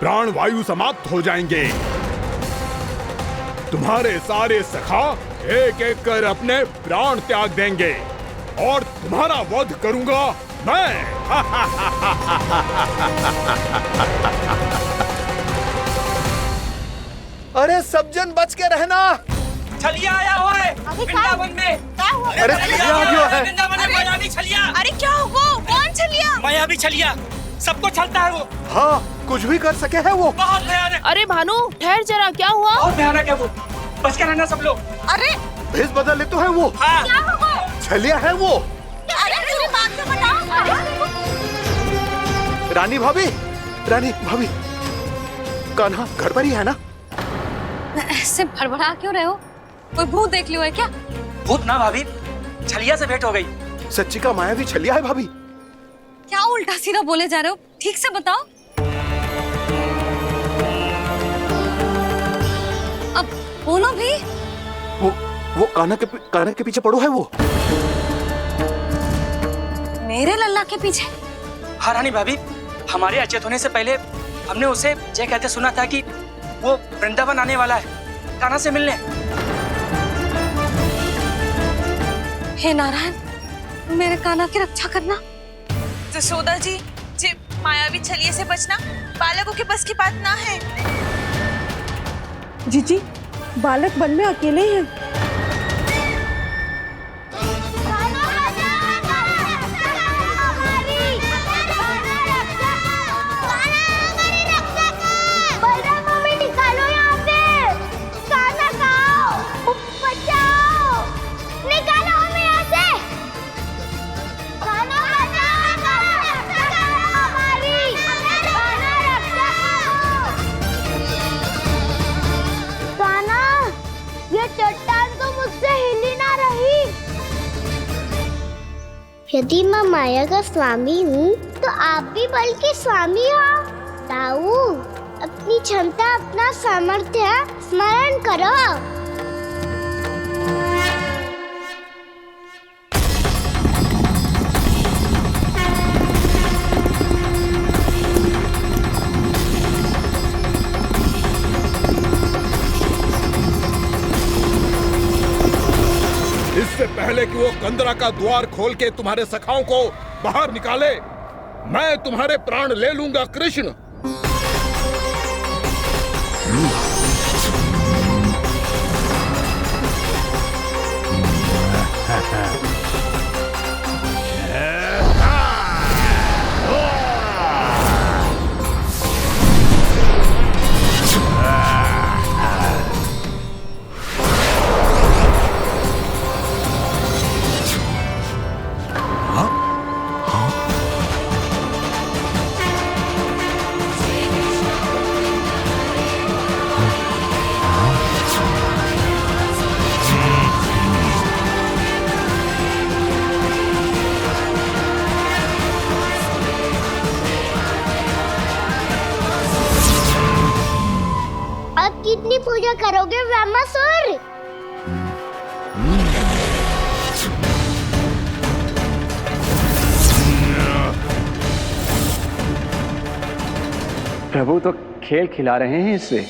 प्राण वायु समाप्त हो जाएंगे। तुम्हारे सारे सखा एक एक कर अपने प्राण त्याग देंगे और तुम्हारा वध करूंगा मैं। अरे सब जन बच के रहना। छलिया आया हुआ है वृंदावन में। अरे छलिया आ गया है। वृंदावन में मायावी छलिया। अरे क्या हुआ? कौन छलिया? मायावी छलिया, सबको छलता है वो। हाँ, कुछ भी कर सके है वो। बहुत भयानक। अरे भानु, ठहर जरा, क्या हुआ? बहुत भयानक है वो, बच के रहना सब लोग। अरे भेष बदल ले तो है वो। हाँ। क्या हुआ? छलिया है वो। अरे मेरी बात तो बताओ। रानी भाभी, रानी भाभी, कान्हा घर पर ही है ना? ऐसे भड़बड़ा क्यों रहे हो? कोई भूत देख लियो है क्या? भूत ना भाभी, छलिया से भेंट हो गई। सच्ची का मायावी छलिया है भाभी। क्या उल्टा सीधा बोले जा रहे हो? ठीक से बताओ। अब बोलो भी। वो कान्हा के पीछे पड़ो है वो। मेरे लल्ला के पीछे? हाँ रानी भाभी, हमारे अचेत होने से पहले हमने उसे ये कहते सुना था कि वो वृंदावन आने वाला है कान्हा से मिलने। हे नारायण, मेरे कान्हा की रक्षा करना। जसोदा जी, मायावी छलिए से बचना बालकों के बस की बात ना है। जीजी, बालक वन में अकेले ही हैं। चट्टान तो मुझसे हिल ही ना रही। यदि मैं माया का स्वामी हूँ तो आप भी बल के स्वामी हो। ताऊ, अपनी क्षमता, अपना सामर्थ्य स्मरण करो। इससे पहले कि वो कंदरा का द्वार खोल के तुम्हारे सखाओं को बाहर निकाले, मैं तुम्हारे प्राण ले लूंगा कृष्ण। कितनी पूजा करोगे ब्रह्मासुर? प्रभु तो खेल खिला रहे हैं इससे,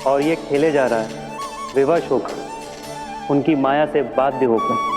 और ये खेले जा रहा है विवश होकर, उनकी माया से बाध्य होकर।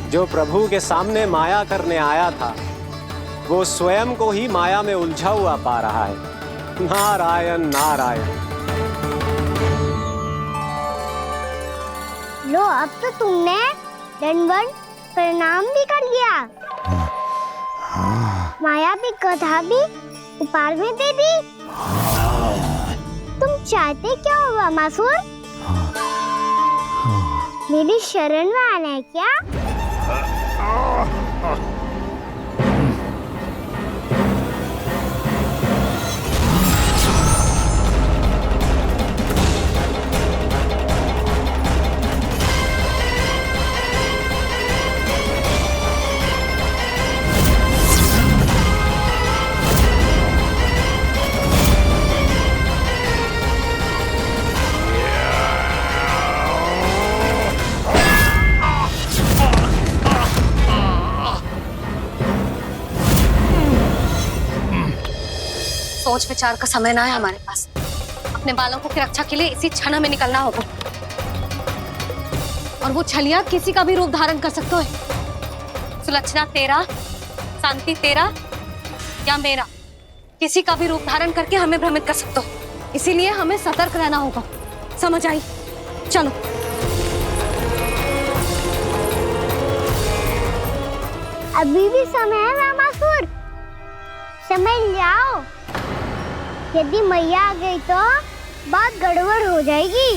जो प्रभु के सामने माया करने आया था, वो स्वयं को ही माया में उलझा हुआ पा रहा है। नारायण नारायण। लो, अब तो तुमने दंडवत प्रणाम भी कर लिया, माया भी कथा भी उपहार में दे दी। तुम चाहते क्या हो ब्रह्मासुर? मेरी शरण में आना है क्या? सोच विचार का समय ना है हमारे पास। अपने बालकों की रक्षा के लिए इसी क्षण में निकलना होगा। और वो छलिया किसी का भी रूप धारण कर सकते है। सुलक्षणा तेरा, शांति तेरा या मेरा, किसी का भी रूप धारण करके हमें भ्रमित कर सकते हो। इसीलिए हमें सतर्क रहना होगा। समझ आई? चलो। अभी भी समय है ब्रह्मासुर, समझ जाओ। यदि मैया आ गई तो बात गड़बड़ हो जाएगी।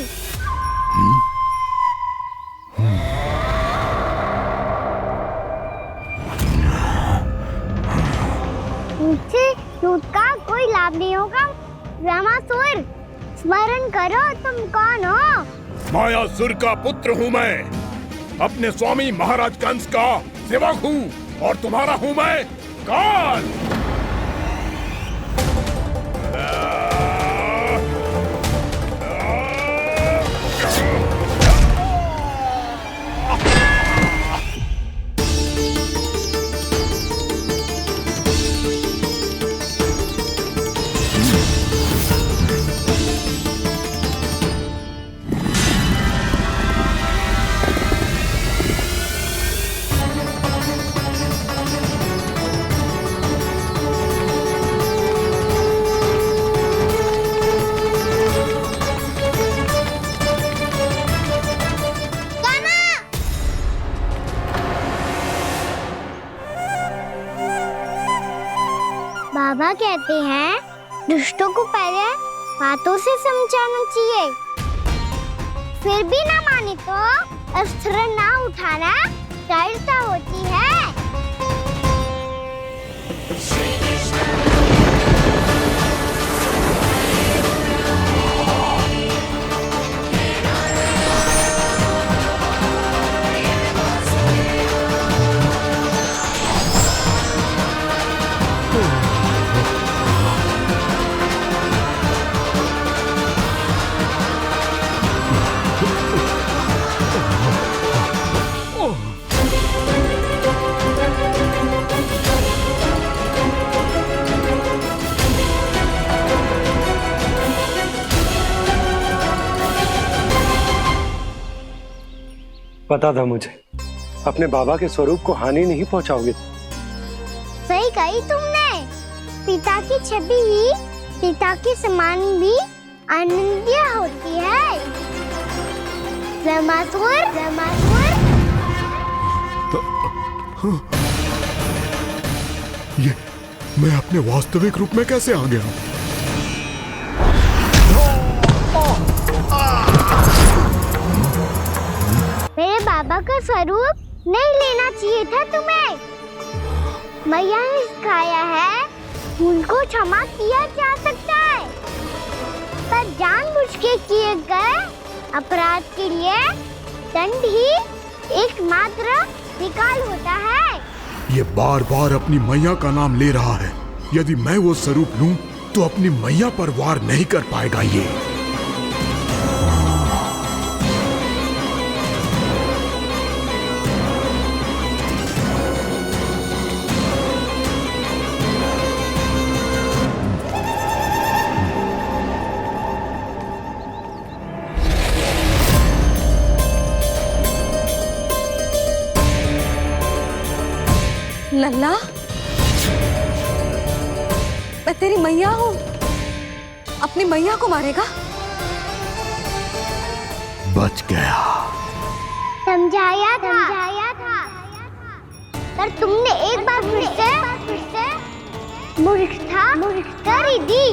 मुझसे झूठ का कोई लाभ नहीं होगा। ब्रह्मासुर, स्मरण करो तुम कौन हो। मायासुर का पुत्र हूँ मैं, अपने स्वामी महाराज कंस का सेवक हूँ, और तुम्हारा हूँ मैं काल। बाबा कहते हैं दुष्टों को पहले बातों से समझाना चाहिए, फिर भी ना माने तो अस्त्र ना उठाना दृढ़ता होती है। पता था मुझे, अपने बाबा के स्वरूप को हानि नहीं पहुंचाओगे। सही कही तुमने। पिता की छवि ही पिता के समान भी आनंदीय होती है। ज़मासुर, ज़मासुर। ये मैं अपने वास्तविक रूप में कैसे आ गया? मेरे बाबा का स्वरूप नहीं लेना चाहिए था तुम्हें। मैया ने सिखाया है, भूल को क्षमा किया जा सकता है, पर जानबूझ के किए गए अपराध के लिए दंड ही एकमात्र निकाल होता है। ये बार बार अपनी मैया का नाम ले रहा है। यदि मैं वो स्वरूप लूं तो अपनी मैया पर वार नहीं कर पाएगा ये। लल्ला, मैं तेरी मैया हूँ, अपनी मैया को मारेगा? बच गया। समझाया था, पर तुमने एक बार फिर से मूर्खता कर ही दी।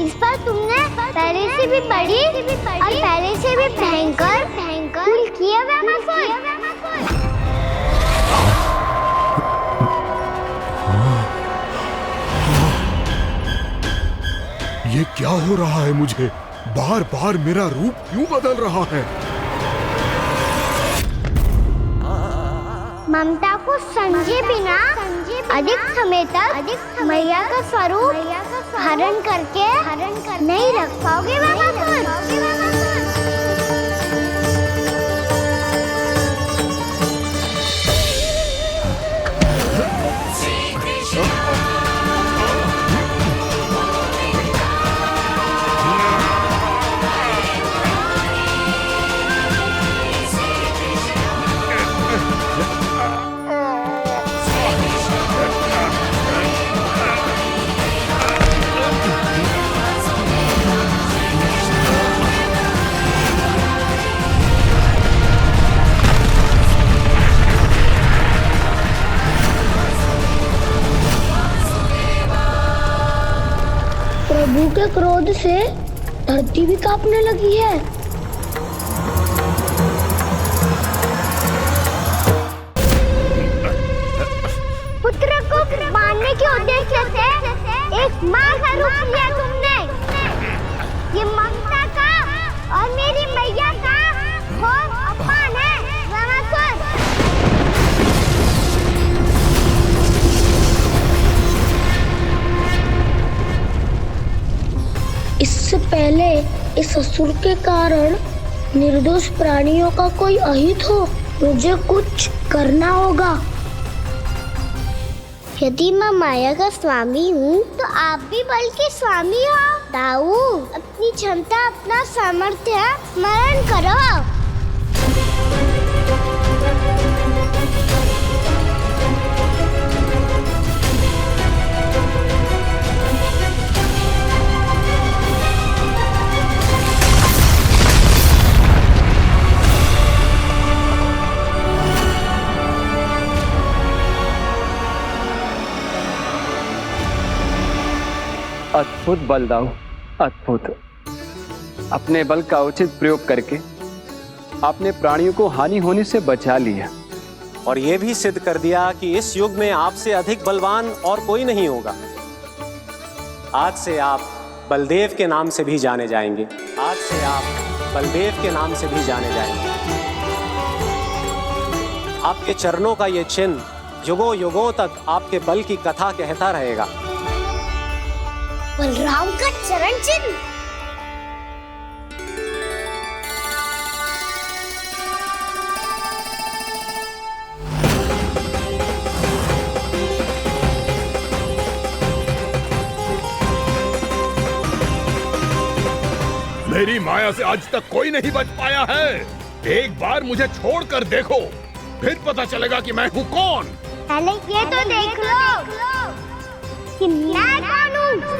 इस पर तुमने पहले से भी बड़ी और पहले से भी भयंकर भूल किया वैमासुर। ये क्या हो रहा है मुझे? बार बार मेरा रूप क्यों बदल रहा है? ममता को समझे बिना अधिक समय तक मैया का स्वरूप हरण करके नहीं रख पाओगे वैमासुर। प्रभु के क्रोध से धरती भी कांपने लगी है। पुत्र को मारने के उद्देश्य से एक माँ का रूप लिया तुमने। ये ममता का और मेरी मैया का घोर अपमान है वैमासुर। इससे पहले इस असुर के कारण निर्दोष प्राणियों का कोई अहित हो, मुझे कुछ करना होगा। यदि मैं माया का स्वामी हूँ तो आप भी बल के स्वामी हो। दाऊ, अपनी क्षमता, अपना सामर्थ्य स्मरण करो। अद्भुत बलदाऊ, अद्भुत। अपने बल का उचित प्रयोग करके आपने प्राणियों को हानि होने से बचा लिया और ये भी सिद्ध कर दिया कि इस युग में आपसे अधिक बलवान और कोई नहीं होगा। आज से आप बलदेव के नाम से भी जाने जाएंगे। आज से आप बलदेव के नाम से भी जाने जाएंगे। आपके चरणों का ये चिन्ह युगों युगों तक आपके बल की कथा कहता रहेगा। बलराम का चरण चिन्ह। मेरी माया से आज तक कोई नहीं बच पाया है। एक बार मुझे छोड़कर देखो, फिर पता चलेगा कि मैं हूँ कौन। पहले ये तो देख लो कि मैं कौन हूँ।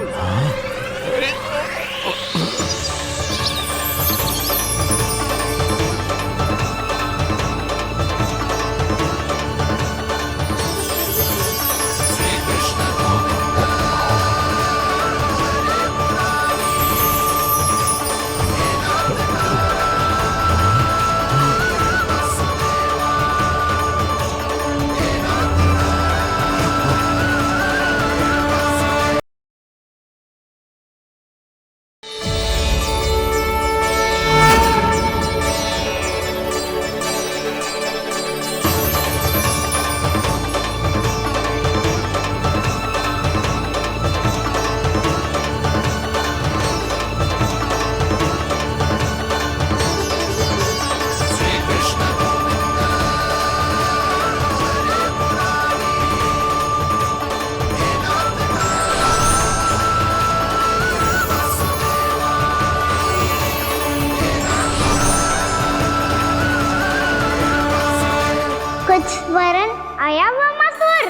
कुछ वरन आया हुआ मसूर।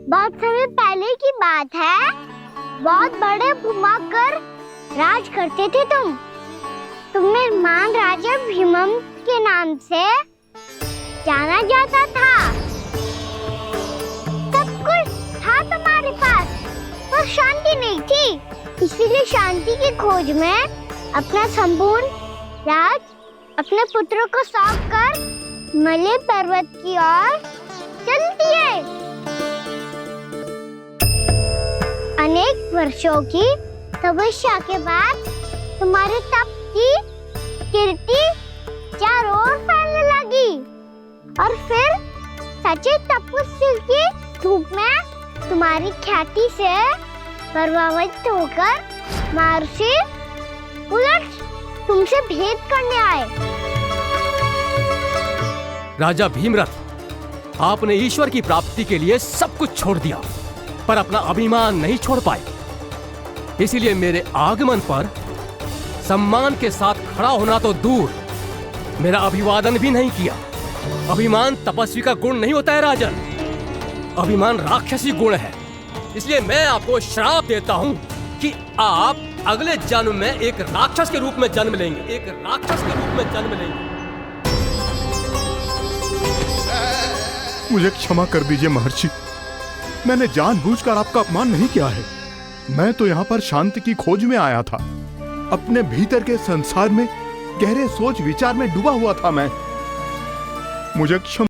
बहुत समय पहले की बात है, बहुत बड़े भूमाकर राज करते थे तुम्हें महान राजा भीमम के नाम से जाना जाता था। सब कुछ था तुम्हारे पास, पर शांति नहीं थी। इसीलिए शांति की खोज में अपना संपूर्ण राज अपने पुत्रों को सौंप कर मलय पर्वत की ओर चल दिए। अनेक वर्षों की तपस्या के बाद तुम्हारे तप की कीर्ति चारों ओर फैलने लगी और फिर सच्चे तपस्वी के रूप में तुम्हारी ख्याति से प्रभावित होकर महर्षि उलट तुमसे भेंट करने आए। राजा भीमरथ, आपने ईश्वर की प्राप्ति के लिए सब कुछ छोड़ दिया, पर अपना अभिमान नहीं छोड़ पाए। इसीलिए मेरे आगमन पर सम्मान के साथ खड़ा होना तो दूर, मेरा अभिवादन भी नहीं किया। अभिमान तपस्वी का गुण नहीं होता है राजन, अभिमान राक्षसी गुण है। इसलिए मैं आपको श्राप देता हूँ कि आप अगले जन्म में एक राक्षस के रूप में जन्म लेंगे, एक राक्षस के रूप में जन्म लेंगे। मुझे क्षमा कर दीजिए महर्षि, मैंने जानबूझकर आपका अपमान नहीं किया है। मैं तो यहाँ पर शांति की खोज में आया था। अपने भीतर के संसार में गहरे सोच विचार में डूबा हुआ था मैं। मुझे क्षमा